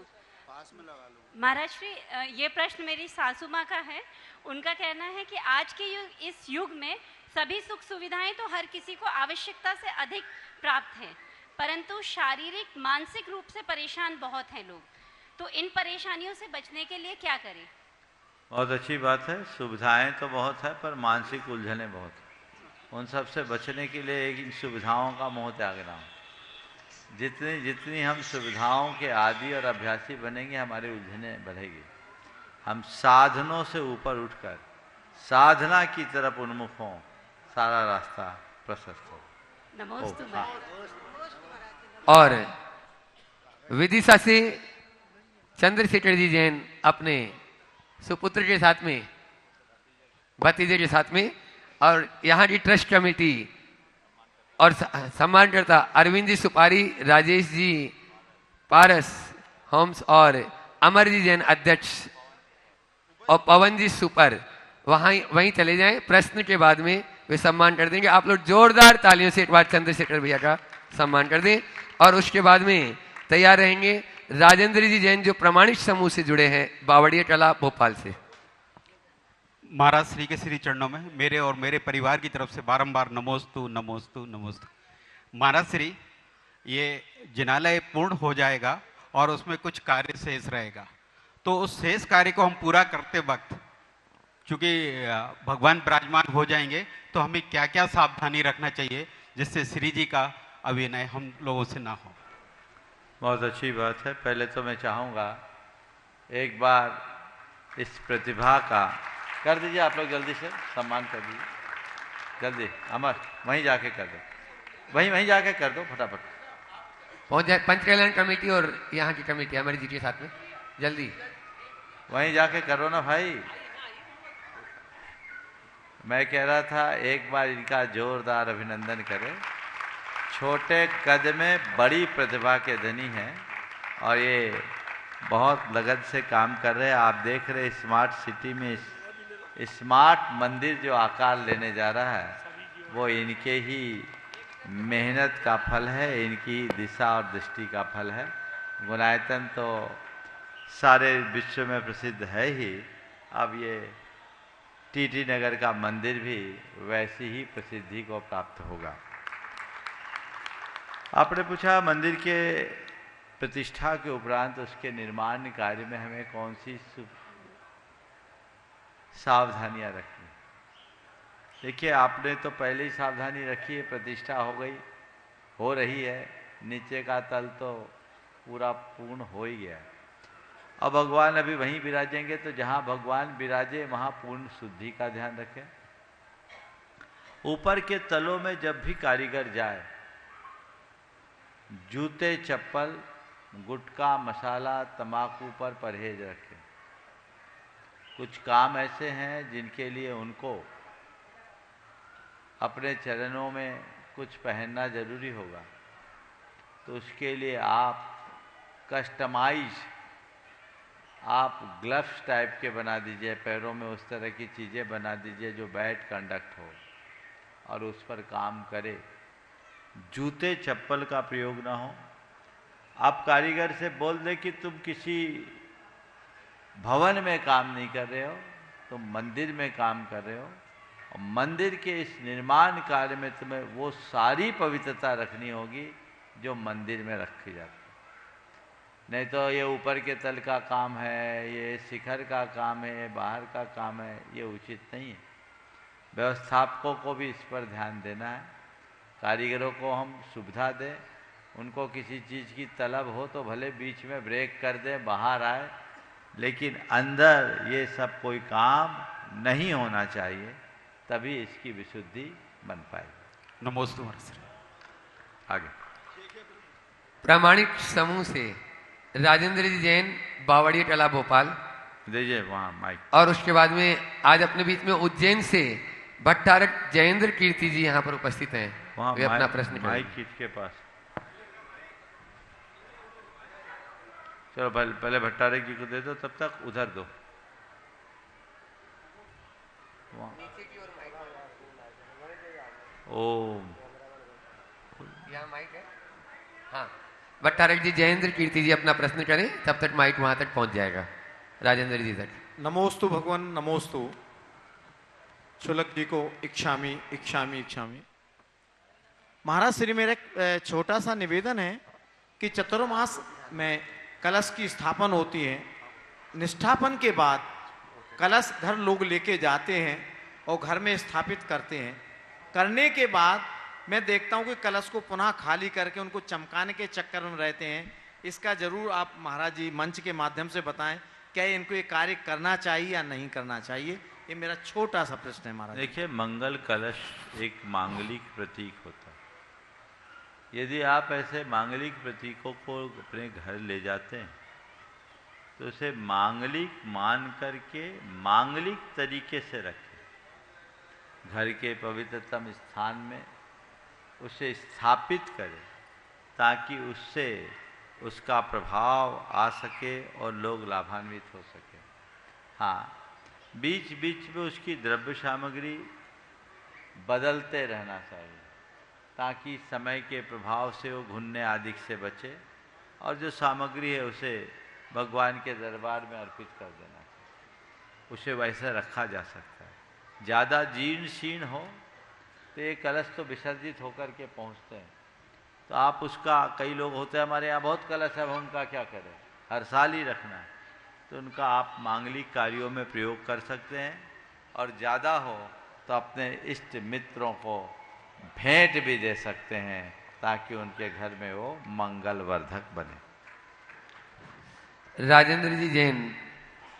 महाराज श्री। ये प्रश्न मेरी सासू माँ का है। उनका कहना है कि आज के इस युग में सभी सुख सुविधाएं तो हर किसी को आवश्यकता से अधिक प्राप्त है, परंतु शारीरिक मानसिक रूप से परेशान बहुत हैं लोग। तो इन परेशानियों से बचने के लिए क्या करें? बहुत अच्छी बात है। सुविधाएं तो बहुत है पर मानसिक उलझने बहुत है। उन सब से बचने के लिए एक इन सुविधाओं का मोह त्यागना हो। जितनी जितनी हम सुविधाओं के आदी और अभ्यासी बनेंगे हमारी उलझने बढ़ेगी। हम साधनों से ऊपर उठकर साधना की तरफ उन्मुख हों, सारा रास्ता प्रशस्त हो। नमोस्तुते। और विदिशा से चंद्रशेखर जी जैन अपने सुपुत्र के साथ में, भतीजे के साथ में, और यहाँ की ट्रस्ट कमेटी और सम्मानकर्ता अरविंद जी सुपारी, राजेश जी पारस होम्स और अमर जी जैन अध्यक्ष और पवन जी सुपर वहीं चले जाएं। प्रश्न के बाद में वे सम्मान कर देंगे। आप लोग जोरदार तालियों से एक बार चंद्रशेखर भैया का सम्मान कर दें। और उसके बाद में तैयार रहेंगे राजेंद्र जी जैन जो प्रमाणित समूह से जुड़े हैं बावड़िया कला भोपाल से। महाराज श्री के श्री चरणों में मेरे और मेरे परिवार की तरफ से बारंबार नमोस्तु नमोस्तु नमोस्तु। महाराज श्री, ये जिनालय पूर्ण हो जाएगा और उसमें कुछ कार्य शेष रहेगा, तो उस शेष कार्य को हम पूरा करते वक्त चूंकि भगवान विराजमान हो जाएंगे तो हमें क्या क्या सावधानी रखना चाहिए जिससे श्री जी का अभिनय हम लोगों से ना हो। बहुत अच्छी बात है। पहले तो मैं चाहूँगा एक बार इस प्रतिभा का कर दीजिए, आप लोग जल्दी से सम्मान कर दीजिए, जल्दी। अमर वहीं जाके कर दो, वहीं जाके कर दो, फटाफट पहुंच जाए। पंच कल्याण कमेटी और यहाँ की कमेटी अमर जी के साथ में जल्दी वहीं जाके करो ना भाई। मैं कह रहा था एक बार इनका जोरदार अभिनंदन करें। छोटे कद में बड़ी प्रतिभा के धनी हैं और ये बहुत लगन से काम कर रहे हैं। आप देख रहे स्मार्ट सिटी में स्मार्ट मंदिर जो आकार लेने जा रहा है वो इनके ही मेहनत का फल है, इनकी दिशा और दृष्टि का फल है। गुणायतन तो सारे विश्व में प्रसिद्ध है ही, अब ये टीटी नगर का मंदिर भी वैसी ही प्रसिद्धि को प्राप्त होगा। आपने पूछा मंदिर के प्रतिष्ठा के उपरांत उसके निर्माण कार्य में हमें कौन सी सावधानियां रखनी। देखिए, आपने तो पहले ही सावधानी रखी है, प्रतिष्ठा हो गई, हो रही है, नीचे का तल तो पूरा पूर्ण हो ही गया। अब भगवान अभी वहीं विराजेंगे, तो जहाँ भगवान विराजे वहाँ पूर्ण शुद्धि का ध्यान रखें। ऊपर के तलों में जब भी कारीगर जाए, जूते चप्पल, गुटखा, मसाला, तम्बाकू पर परहेज रखें। कुछ काम ऐसे हैं जिनके लिए उनको अपने चरणों में कुछ पहनना जरूरी होगा, तो उसके लिए आप कस्टमाइज आप ग्लव्स टाइप के बना दीजिए, पैरों में उस तरह की चीज़ें बना दीजिए जो बैड कंडक्ट हो और उस पर काम करे। जूते चप्पल का प्रयोग ना हो। आप कारीगर से बोल दें कि तुम किसी भवन में काम नहीं कर रहे हो, तुम मंदिर में काम कर रहे हो, और मंदिर के इस निर्माण कार्य में तुम्हें वो सारी पवित्रता रखनी होगी जो मंदिर में रखी जाती है। नहीं तो ये ऊपर के तल का काम है, ये शिखर का काम है, ये बाहर का काम है, ये उचित नहीं है। व्यवस्थापकों को भी इस पर ध्यान देना है। कारीगरों को हम सुविधा दें, उनको किसी चीज़ की तलब हो तो भले बीच में ब्रेक कर दें, बाहर आए, लेकिन अंदर ये सब कोई काम नहीं होना चाहिए, तभी इसकी विशुद्धि बन पाएगी। नमोस्तु महाराज। आगे प्रामाणिक समूह से राजेंद्र जी जैन, बावड़िया कला भोपाल, दीजिए वहाँ माइक। और उसके बाद में आज अपने बीच में उज्जैन से भट्टारक जयेंद्र कीर्ति जी यहाँ पर उपस्थित हैं। वे अपना प्रश्न करेंगे। माइक किसके पास? चलो पहले भट्टारक जी को दे दो, तब तक उधर दो। ओम। यहाँ माइक है। हाँ, भट्टारक जी जयेंद्र कीर्ति जी अपना प्रश्न करें, तब तक माइक वहां तक पहुंच जाएगा राजेंद्र जी तक। नमोस्तु भगवान, नमोस्तु। शुल्क जी को इच्छामी इच्छामी इच्छामी। महाराज श्री, मेरा एक छोटा सा निवेदन है कि चतुर्मास में कलश की स्थापन होती है, निष्ठापन के बाद कलश घर लोग लेके जाते हैं और घर में स्थापित करते हैं। करने के बाद मैं देखता हूं कि कलश को पुनः खाली करके उनको चमकाने के चक्कर में रहते हैं। इसका जरूर आप महाराज जी मंच के माध्यम से बताएं, क्या इनको ये कार्य करना चाहिए या नहीं करना चाहिए? ये मेरा छोटा सा प्रश्न है महाराज। देखिए, मंगल कलश एक मांगलिक प्रतीक होता है। यदि आप ऐसे मांगलिक प्रतीकों को अपने घर ले जाते हैं तो उसे मांगलिक मान करके मांगलिक तरीके से रखें। घर के पवित्रतम स्थान में उसे स्थापित करें ताकि उससे उसका प्रभाव आ सके और लोग लाभान्वित हो सके। हाँ, बीच बीच में उसकी द्रव्य सामग्री बदलते रहना चाहिए ताकि समय के प्रभाव से वो घुनने आदि से बचे, और जो सामग्री है उसे भगवान के दरबार में अर्पित कर देना चाहिए। उसे वैसे रखा जा सकता है। ज़्यादा जीर्ण शीर्ण हो तो ये कलश तो विसर्जित होकर के पहुँचते हैं। तो आप उसका, कई लोग होते हैं हमारे यहाँ बहुत कलश है, हम उनका क्या करें, हर साल ही रखना है, तो उनका आप मांगलिक कार्यों में प्रयोग कर सकते हैं। और ज़्यादा हो तो अपने इष्ट मित्रों को भेंट भी दे सकते हैं ताकि उनके घर में वो मंगलवर्धक बने। राजेंद्र जी जैन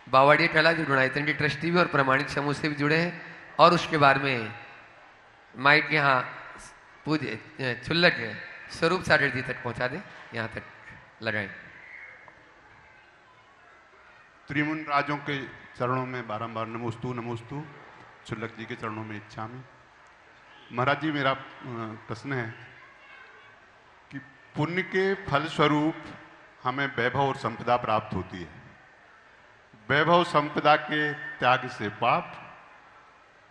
बावड़िया टला जो गुणायतन के ट्रस्टी भी और प्रमाणित समूह से भी जुड़े हैं, और उसके बाद में माइक यहाँ पूज्य छुल्लक स्वरूप सागर जी तक पहुँचा दें, यहाँ तक लगाएं। त्रिमुन राजों के चरणों में बारंबार नमोस्तु नमोस्तु, छुल्लक जी के चरणों में इच्छामि। महाराज जी, मेरा प्रश्न है कि पुण्य के फल स्वरूप हमें वैभव और संपदा प्राप्त होती है। वैभव संपदा के त्याग से पाप,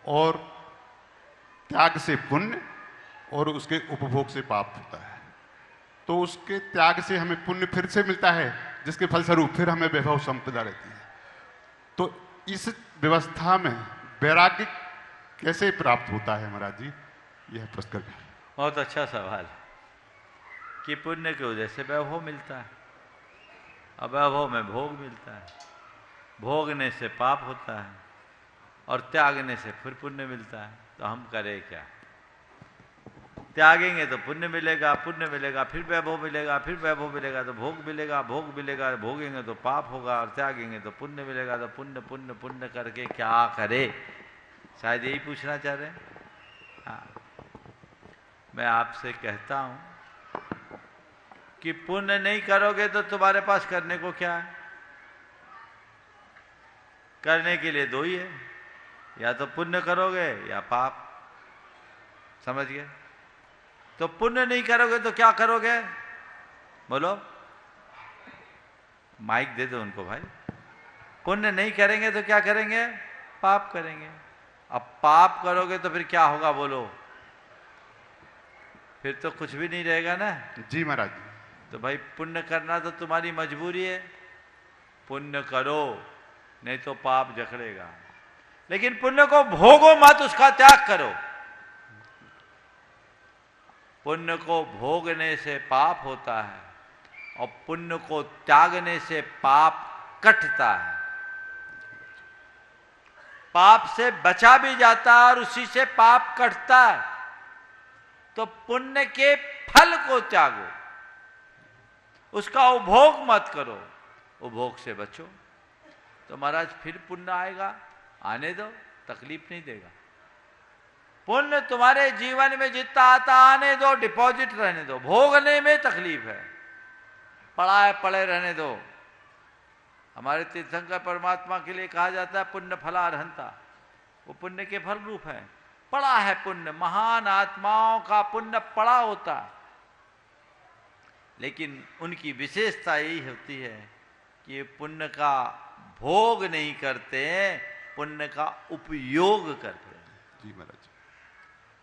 और त्याग से पुण्य, और उसके उपभोग से पाप होता है। तो उसके त्याग से हमें पुण्य फिर से मिलता है, जिसके फलस्वरूप फिर हमें वैभव संपदा रहती है। तो इस व्यवस्था में वैराग्य कैसे प्राप्त होता है महाराज जी, यह प्रश्न कर। बहुत अच्छा सवाल कि पुण्य की वजह से वैभव मिलता है, अवैभव में भोग मिलता है, भोगने से पाप होता है, और त्यागने से फिर पुण्य मिलता है। तो हम करें क्या? त्यागेंगे तो पुण्य मिलेगा, पुण्य मिलेगा फिर वैभव मिलेगा, फिर वैभव मिलेगा तो भोग मिलेगा, भोग मिलेगा भोगेंगे तो पाप होगा, और त्यागेंगे तो पुण्य मिलेगा। तो पुण्य पुण्य पुण्य करके क्या करे, शायद यही पूछना चाह रहे हैं। हाँ, मैं आपसे कहता हूं कि पुण्य नहीं करोगे तो तुम्हारे पास करने को क्या है? करने के लिए दो ही है, या तो पुण्य करोगे या पाप। समझ गए? तो पुण्य नहीं करोगे तो क्या करोगे? बोलो, माइक दे दो उनको भाई। पुण्य नहीं करेंगे तो क्या करेंगे? पाप करेंगे। अब पाप करोगे तो फिर क्या होगा बोलो? फिर तो कुछ भी नहीं रहेगा ना। जी महाराज। तो भाई पुण्य करना तो तुम्हारी मजबूरी है, पुण्य करो, नहीं तो पाप जकड़ेगा। लेकिन पुण्य को भोगो मत, उसका त्याग करो। पुण्य को भोगने से पाप होता है, और पुण्य को त्यागने से पाप कटता है। पाप से बचा भी जाता है और उसी से पाप कटता है। तो पुण्य के फल को त्यागो, उसका उपभोग मत करो, उपभोग से बचो। तो महाराज फिर पुण्य आएगा, आने दो, तकलीफ नहीं देगा। पुण्य तुम्हारे जीवन में जितना आता आने दो, डिपॉजिट रहने दो। भोगने में तकलीफ है, पड़ा है पड़े रहने दो। हमारे तीर्थंकर परमात्मा के लिए कहा जाता है पुण्य फलारहंता, वो पुण्य के फल रूप है। पड़ा है पुण्य, महान आत्माओं का पुण्य पड़ा होता है, लेकिन उनकी विशेषता यही होती है कि पुण्य का भोग नहीं करते, पुण्य का उपयोग करते हैं। जी महाराज।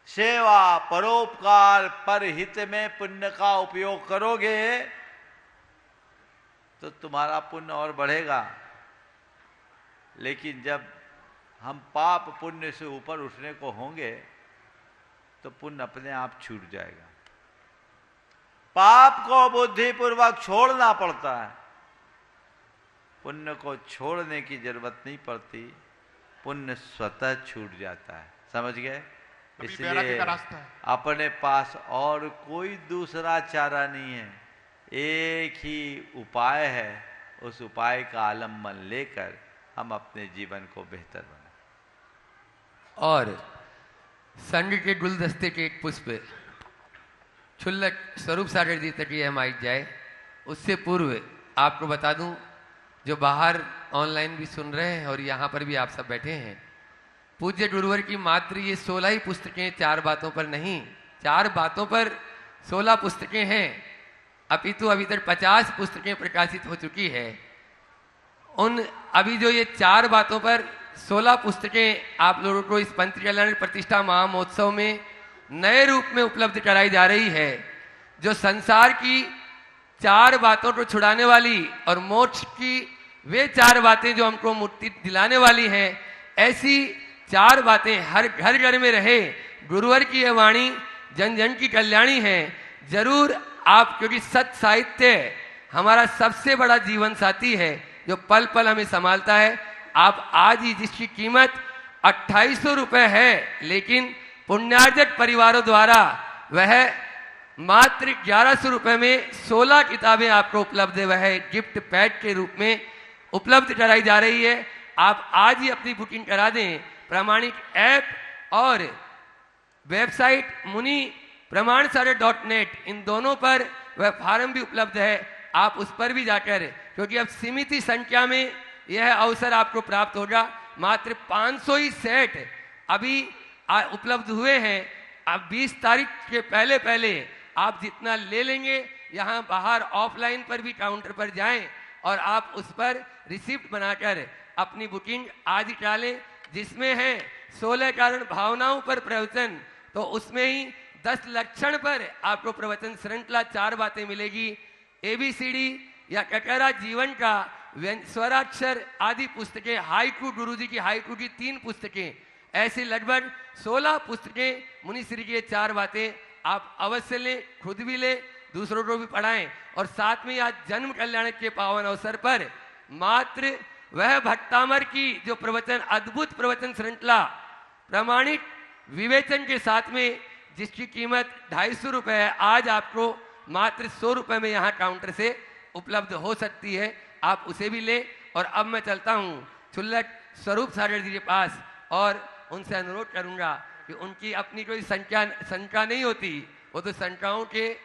सेवा परोपकार परहित में पुण्य का उपयोग करोगे तो तुम्हारा पुण्य और बढ़ेगा। लेकिन जब हम पाप पुण्य से ऊपर उठने को होंगे तो पुण्य अपने आप छूट जाएगा। पाप को बुद्धिपूर्वक छोड़ना पड़ता है, पुण्य को छोड़ने की जरूरत नहीं पड़ती। पुण्य स्वतः छूट जाता है। समझ गए? अभी वैराग्य इसलिए का रास्ता है। अपने पास और कोई दूसरा चारा नहीं है, एक ही उपाय है। उस उपाय का आलम्बन लेकर हम अपने जीवन को बेहतर बनाएं। और संग के गुलदस्ते के एक पुष्प क्षुल्लक स्वरूप सागर जी तक ये माइक जाए, उससे पूर्व आपको बता दूं, जो बाहर ऑनलाइन भी सुन रहे हैं और यहाँ पर भी आप सब बैठे हैं, पूज्य गुरुवर की मात्र ये 16 ही पुस्तकें, 4 बातों पर नहीं, 4 बातों पर 16 पुस्तकें हैं, अपितु अभी तक 50 पुस्तकें प्रकाशित हो चुकी है। उन अभी जो ये 4 बातों पर 16 पुस्तकें आप लोगों को इस पंच कल्याण प्रतिष्ठा महामहोत्सव में नए रूप में उपलब्ध कराई जा रही है, जो संसार की 4 बातों को छुड़ाने वाली और मोक्ष की वे 4 बातें जो हमको मुक्ति दिलाने वाली हैं, ऐसी 4 बातें हर घर में रहे। गुरुवर की यह वाणी जन जन की कल्याणी है। जरूर आप, क्योंकि सत्य साहित्य हमारा सबसे बड़ा जीवन साथी है जो पल पल हमें संभालता है। आप आज ही, जिसकी कीमत 2800 रुपये है, लेकिन पुण्यार्जक परिवारों द्वारा वह मात्र 1100 रुपये में 16 किताबें आपको उपलब्ध है, वह गिफ्ट पैक के रूप में उपलब्ध कराई जा रही है। आप आज ही अपनी बुकिंग करा दें। प्रामाणिक ऐप और वेबसाइट मुनि प्रमाणसागर.net, इन दोनों पर वह फार्म भी उपलब्ध है। आप उस पर भी जाकर, क्योंकि अब सीमित संख्या में यह अवसर आपको प्राप्त होगा। मात्र 500 ही सेट अभी उपलब्ध हुए हैं। अब 20 तारीख के पहले पहले आप जितना ले लेंगे, यहाँ बाहर ऑफलाइन पर भी काउंटर पर जाएं और आप उस पर रिसिप्ट बनाकर अपनी बुकिंग आज ही करा लें, जिसमें है 16 कारण भावनाओं पर प्रवचन, तो उसमें ही 10 लक्षण पर आपको प्रवचन श्रृंखला 4 बातें मिलेगी। ABCD या ककरा जीवन का स्वराक्षर आदि पुस्तकें, हाइकू, गुरुजी की हाइकू की 3 पुस्तकें, ऐसे लगभग 16 पुस्तकें मुनिश्री की 4 बातें आप अवश्य लें, खुद भी लें, दूसरों को भी पढ़ाएं। और साथ में आज जन्म कल्याण के पावन अवसर पर मात्र वह भट्टामर की जो प्रवचन, अद्भुत प्रवचन श्रृंखला प्रामाणिक विवेचन के साथ में, जिसकी कीमत 250 रुपये है, आज आपको मात्र 100 रुपये में यहाँ काउंटर से उपलब्ध हो सकती है। आप उसे भी लें। और अब मैं चलता हूँ क्षुल्लक स्वरूप सागर जी के पास और उनसे अनुरोध करूँगा कि उनकी अपनी कोई शंका नहीं होती, वो तो शंकाओं के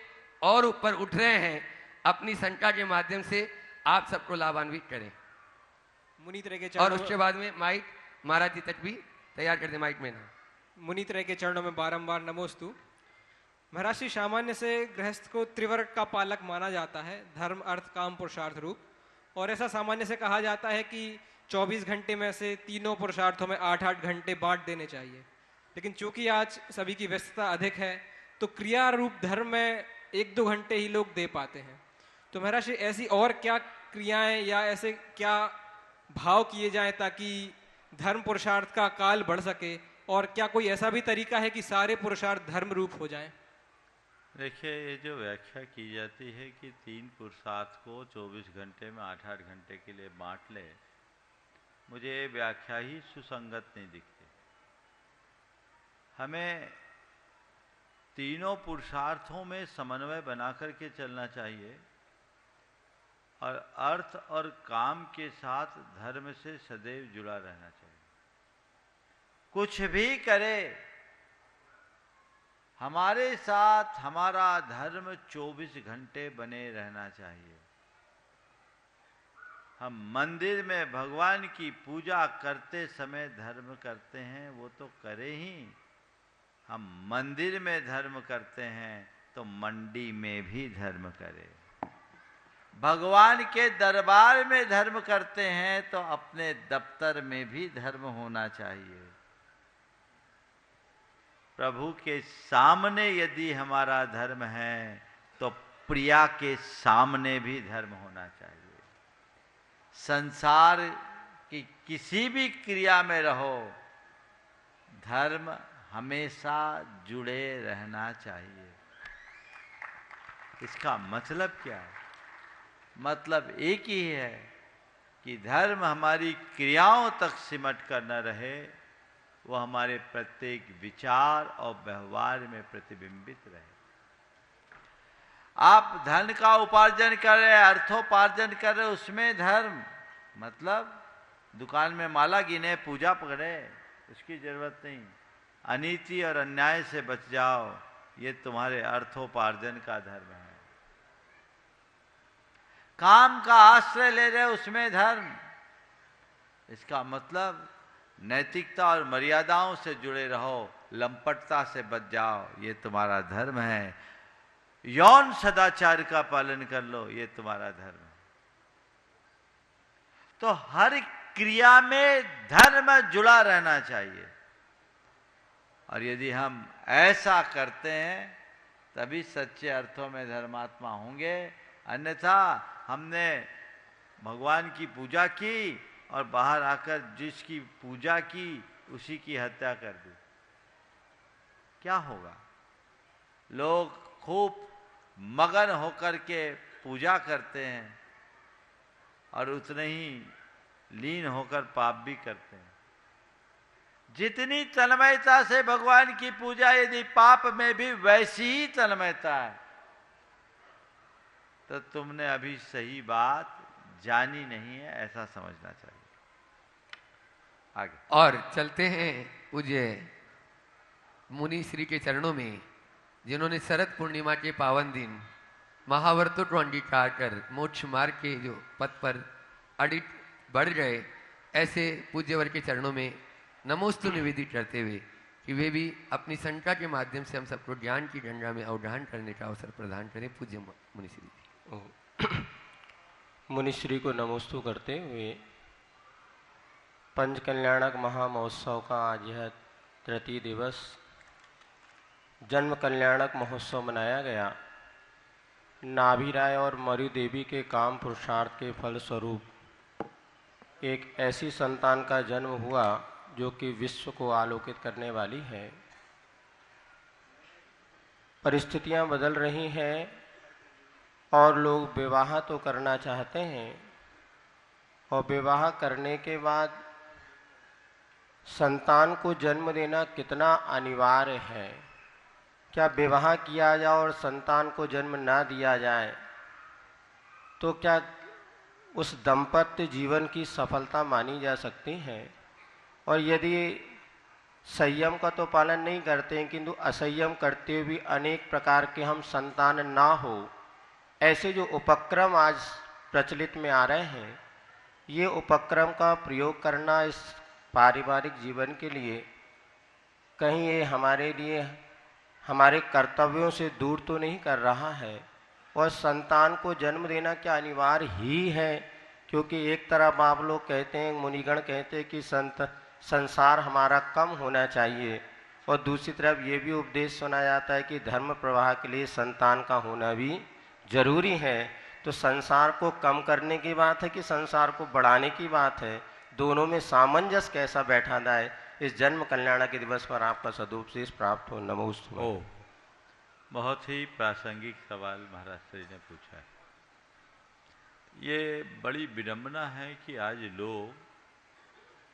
और ऊपर उठ रहे हैं, अपनी शंका के माध्यम से आप सबको लाभान्वित करें। मुनीत्रय के और उसके बाद में माइक महाराज जी तक भी तैयार कर दे। माइक में ना मुनीत्रय के चरणों में बारंबार नमोस्तु। महाराज श्री सामान्य से गृहस्थ को त्रिवर्ग का पालक माना जाता है, धर्म अर्थ काम पुरुषार्थ रूप। और ऐसा सामान्य से कहा जाता है कि 24 घंटे में से तीनों पुरुषार्थों में 8-8 घंटे बांट देने चाहिए। लेकिन चूंकि आज सभी की व्यस्तता अधिक है, तो क्रिया रूप धर्म में 1-2 घंटे ही लोग दे पाते हैं। तो महाराज श्री ऐसी और क्या क्रियाएं या ऐसे क्या भाव किए जाएं ताकि धर्म पुरुषार्थ का काल बढ़ सके, और क्या कोई ऐसा भी तरीका है कि सारे पुरुषार्थ धर्म रूप हो जाएं? देखिए, ये जो व्याख्या की जाती है कि 3 पुरुषार्थ को 24 घंटे में 8-8 घंटे के लिए बांट ले, मुझे ये व्याख्या ही सुसंगत नहीं दिखती। हमें तीनों पुरुषार्थों में समन्वय बना करके चलना चाहिए और अर्थ और काम के साथ धर्म से सदैव जुड़ा रहना चाहिए। कुछ भी करे, हमारे साथ हमारा धर्म 24 घंटे बने रहना चाहिए। हम मंदिर में भगवान की पूजा करते समय धर्म करते हैं, वो तो करे ही। हम मंदिर में धर्म करते हैं तो मंडी में भी धर्म करें। भगवान के दरबार में धर्म करते हैं तो अपने दफ्तर में भी धर्म होना चाहिए। प्रभु के सामने यदि हमारा धर्म है तो प्रिया के सामने भी धर्म होना चाहिए। संसार की किसी भी क्रिया में रहो, धर्म हमेशा जुड़े रहना चाहिए। इसका मतलब क्या है? मतलब एक ही है, कि धर्म हमारी क्रियाओं तक सिमट कर न रहे, वो हमारे प्रत्येक विचार और व्यवहार में प्रतिबिंबित रहे। आप धन का उपार्जन कर रहे, अर्थोपार्जन कर रहे, उसमें धर्म मतलब दुकान में माला गिने, पूजा पकड़े, उसकी जरूरत नहीं। अनीति और अन्याय से बच जाओ, ये तुम्हारे अर्थोपार्जन का धर्म है। काम का आश्रय ले रहे, उसमें धर्म, इसका मतलब नैतिकता और मर्यादाओं से जुड़े रहो, लंपटता से बच जाओ, ये तुम्हारा धर्म है। यौन सदाचार का पालन कर लो, ये तुम्हारा धर्म है। तो हर क्रिया में धर्म जुड़ा रहना चाहिए, और यदि हम ऐसा करते हैं तभी सच्चे अर्थों में धर्मात्मा होंगे। अन्यथा हमने भगवान की पूजा की और बाहर आकर जिसकी पूजा की उसी की हत्या कर दी, क्या होगा? लोग खूब मगन होकर के पूजा करते हैं और उतने ही लीन होकर पाप भी करते हैं। जितनी तन्मयता से भगवान की पूजा, यदि पाप में भी वैसी ही तन्मयता है, तो तुमने अभी सही बात जानी नहीं है, ऐसा समझना चाहिए। आगे और चलते हैं पूज्य मुनि श्री के चरणों में, जिन्होंने शरद पूर्णिमा के पावन दिन महाव्रतों को अंगीकार कर मोक्ष मार्ग के जो पथ पर अडिट बढ़ गए, ऐसे पूज्यवर के चरणों में नमोस्तु निवेदित करते हुए कि वे भी अपनी संख्या के माध्यम से हम सबको ज्ञान की गंगा में अवधान करने का अवसर प्रदान करें। पूज्य मुनिश्री जी। मुनिश्री को नमोस्तु करते हुए पंच कल्याणक महामहोत्सव का आज यह तृतीय दिवस जन्म कल्याणक महोत्सव मनाया गया। नाभि राय और मरु देवी के काम पुरुषार्थ के फल स्वरूप एक ऐसी संतान का जन्म हुआ जो कि विश्व को आलोकित करने वाली है। परिस्थितियां बदल रही हैं और लोग विवाह तो करना चाहते हैं, और विवाह करने के बाद संतान को जन्म देना कितना अनिवार्य है। क्या विवाह किया जाए और संतान को जन्म ना दिया जाए तो क्या उस दाम्पत्य जीवन की सफलता मानी जा सकती है? और यदि संयम का तो पालन नहीं करते हैं किंतु असंयम करते हुए भी अनेक प्रकार के हम संतान ना हो, ऐसे जो उपक्रम आज प्रचलित में आ रहे हैं, ये उपक्रम का प्रयोग करना इस पारिवारिक जीवन के लिए कहीं ये हमारे लिए हमारे कर्तव्यों से दूर तो नहीं कर रहा है? और संतान को जन्म देना क्या अनिवार्य ही है? क्योंकि एक तरफ आप लोग कहते हैं, मुनिगण कहते हैं कि संसार हमारा कम होना चाहिए, और दूसरी तरफ ये भी उपदेश सुना जाता है कि धर्म प्रवाह के लिए संतान का होना भी जरूरी है। तो संसार को कम करने की बात है कि संसार को बढ़ाने की बात है? दोनों में सामंजस्य कैसा बैठा जाए? इस जन्म कल्याण के दिवस पर आपका सदुपदेश प्राप्त हो। नमोस्तु। बहुत ही प्रासंगिक सवाल महाराज श्री ने पूछा है। ये बड़ी विडंबना है कि आज लोग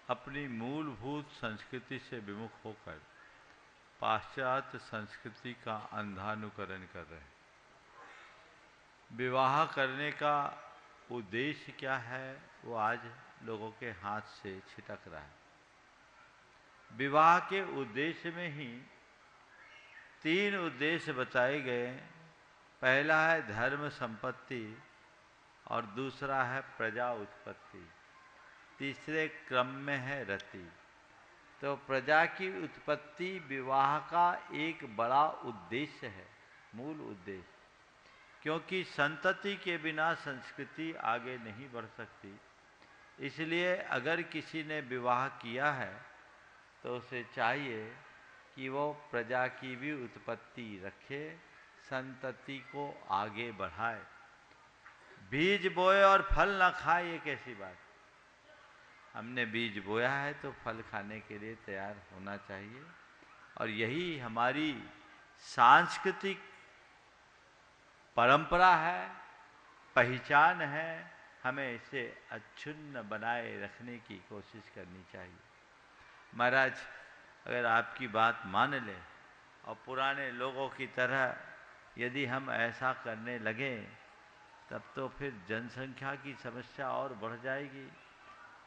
अपनी मूलभूत संस्कृति से विमुख होकर पाश्चात्य संस्कृति का अंधानुकरण कर रहे हैं। विवाह करने का उद्देश्य क्या है, वो आज लोगों के हाथ से छिटक रहा है। विवाह के उद्देश्य में ही 3 उद्देश्य बताए गए। पहला है धर्म संपत्ति, और दूसरा है प्रजा उत्पत्ति, तीसरे क्रम में है रति। तो प्रजा की उत्पत्ति विवाह का एक बड़ा उद्देश्य है, मूल उद्देश्य, क्योंकि संतति के बिना संस्कृति आगे नहीं बढ़ सकती। इसलिए अगर किसी ने विवाह किया है तो उसे चाहिए कि वो प्रजा की भी उत्पत्ति रखे, संतति को आगे बढ़ाए। बीज बोए और फल ना खाए, ये कैसी बात? हमने बीज बोया है तो फल खाने के लिए तैयार होना चाहिए, और यही हमारी सांस्कृतिक परंपरा है, पहचान है, हमें इसे अक्षुण्ण बनाए रखने की कोशिश करनी चाहिए। महाराज, अगर आपकी बात मान लें और पुराने लोगों की तरह यदि हम ऐसा करने लगे, तब तो फिर जनसंख्या की समस्या और बढ़ जाएगी,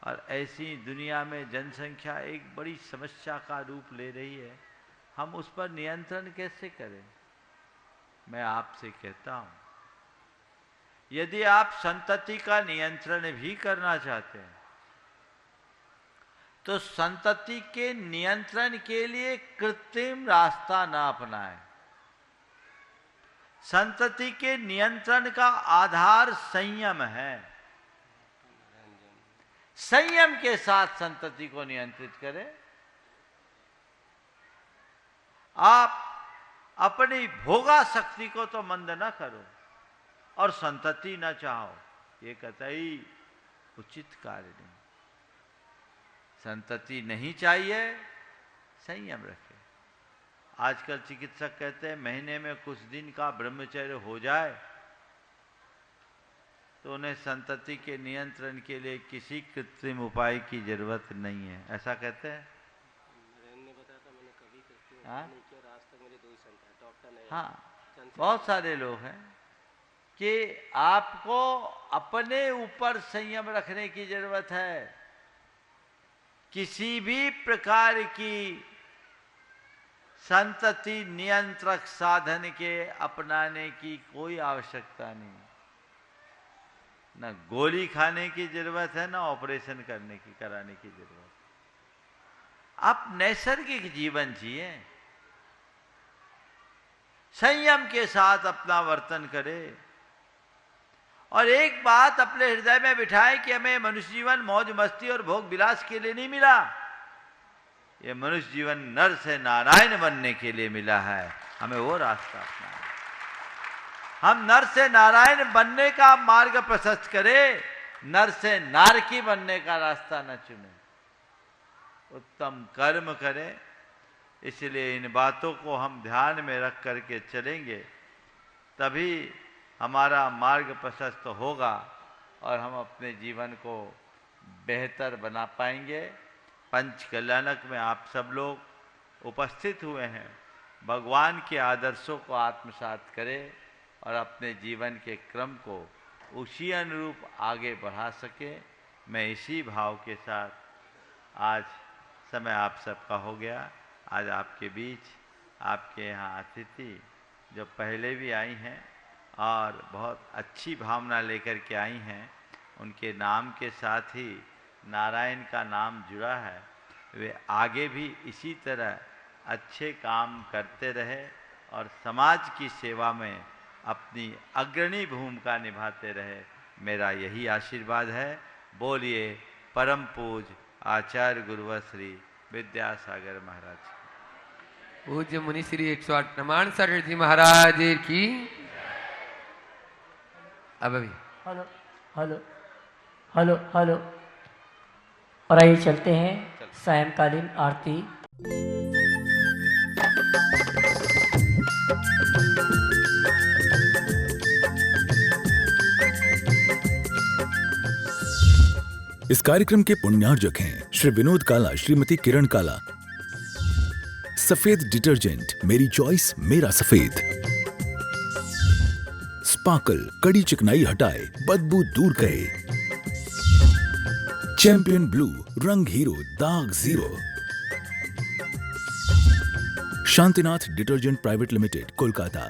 और ऐसी दुनिया में जनसंख्या एक बड़ी समस्या का रूप ले रही है। हम उस पर नियंत्रण कैसे करें? मैं आपसे कहता हूं, यदि आप संतति का नियंत्रण भी करना चाहते हैं तो संतति के नियंत्रण के लिए कृत्रिम रास्ता ना अपनाएं। संतति के नियंत्रण का आधार संयम है। संयम के साथ संतति को नियंत्रित करें। आप अपनी भोगा शक्ति को तो मंद न करो और संतति न चाहो, ये कतई उचित कार्य नहीं। संतति नहीं चाहिए, संयम रखें। आजकल चिकित्सक कहते हैं महीने में कुछ दिन का ब्रह्मचर्य हो जाए तो उन्हें संतति के नियंत्रण के लिए किसी कृत्रिम उपाय की जरूरत नहीं है, ऐसा कहते हैं। हाँ, बहुत सारे लोग हैं कि आपको अपने ऊपर संयम रखने की जरूरत है। किसी भी प्रकार की संतति नियंत्रक साधन के अपनाने की कोई आवश्यकता नहीं। न गोली खाने की जरूरत है, न ऑपरेशन कराने की जरूरत। आप नैसर्गिक जीवन जिए, संयम के साथ अपना वर्तन करें, और एक बात अपने हृदय में बिठाएं कि हमें मनुष्य जीवन मौज मस्ती और भोग विलास के लिए नहीं मिला। ये मनुष्य जीवन नर से नारायण बनने के लिए मिला है। हमें वो रास्ता अपनाना है। हम नर से नारायण बनने का मार्ग प्रशस्त करें, नर से नारकी बनने का रास्ता न चुने। उत्तम कर्म करें। इसलिए इन बातों को हम ध्यान में रख करके चलेंगे, तभी हमारा मार्ग प्रशस्त होगा और हम अपने जीवन को बेहतर बना पाएंगे। पंच कल्याणक में आप सब लोग उपस्थित हुए हैं। भगवान के आदर्शों को आत्मसात करें और अपने जीवन के क्रम को उसी अनुरूप आगे बढ़ा सके। मैं इसी भाव के साथ आज समय आप सबका हो गया। आज आपके बीच आपके यहाँ अतिथि जो पहले भी आई हैं और बहुत अच्छी भावना लेकर के आई हैं, उनके नाम के साथ ही नारायण का नाम जुड़ा है। वे आगे भी इसी तरह अच्छे काम करते रहे और समाज की सेवा में अपनी अग्रणी भूमिका निभाते रहे। मेरा यही आशीर्वाद है। बोलिए परम पूज्य आचार्य गुरुवर श्री विद्यासागर महाराज। पूज्य मुनि श्री 108 प्रमाण सागर जी महाराज की। अब अभी हेलो हेलो हेलो हेलो। और आइए चलते हैं सायंकालीन आरती। इस कार्यक्रम के पुण्यार्जक हैं श्री विनोद काला, श्रीमती किरण काला। सफेद डिटर्जेंट, मेरी चॉइस मेरा सफेद। स्पार्कल, कड़ी चिकनाई हटाए, बदबू दूर करे। चैंपियन ब्लू, रंग हीरो, दाग zero. Shantinath detergent private limited, Kolkata.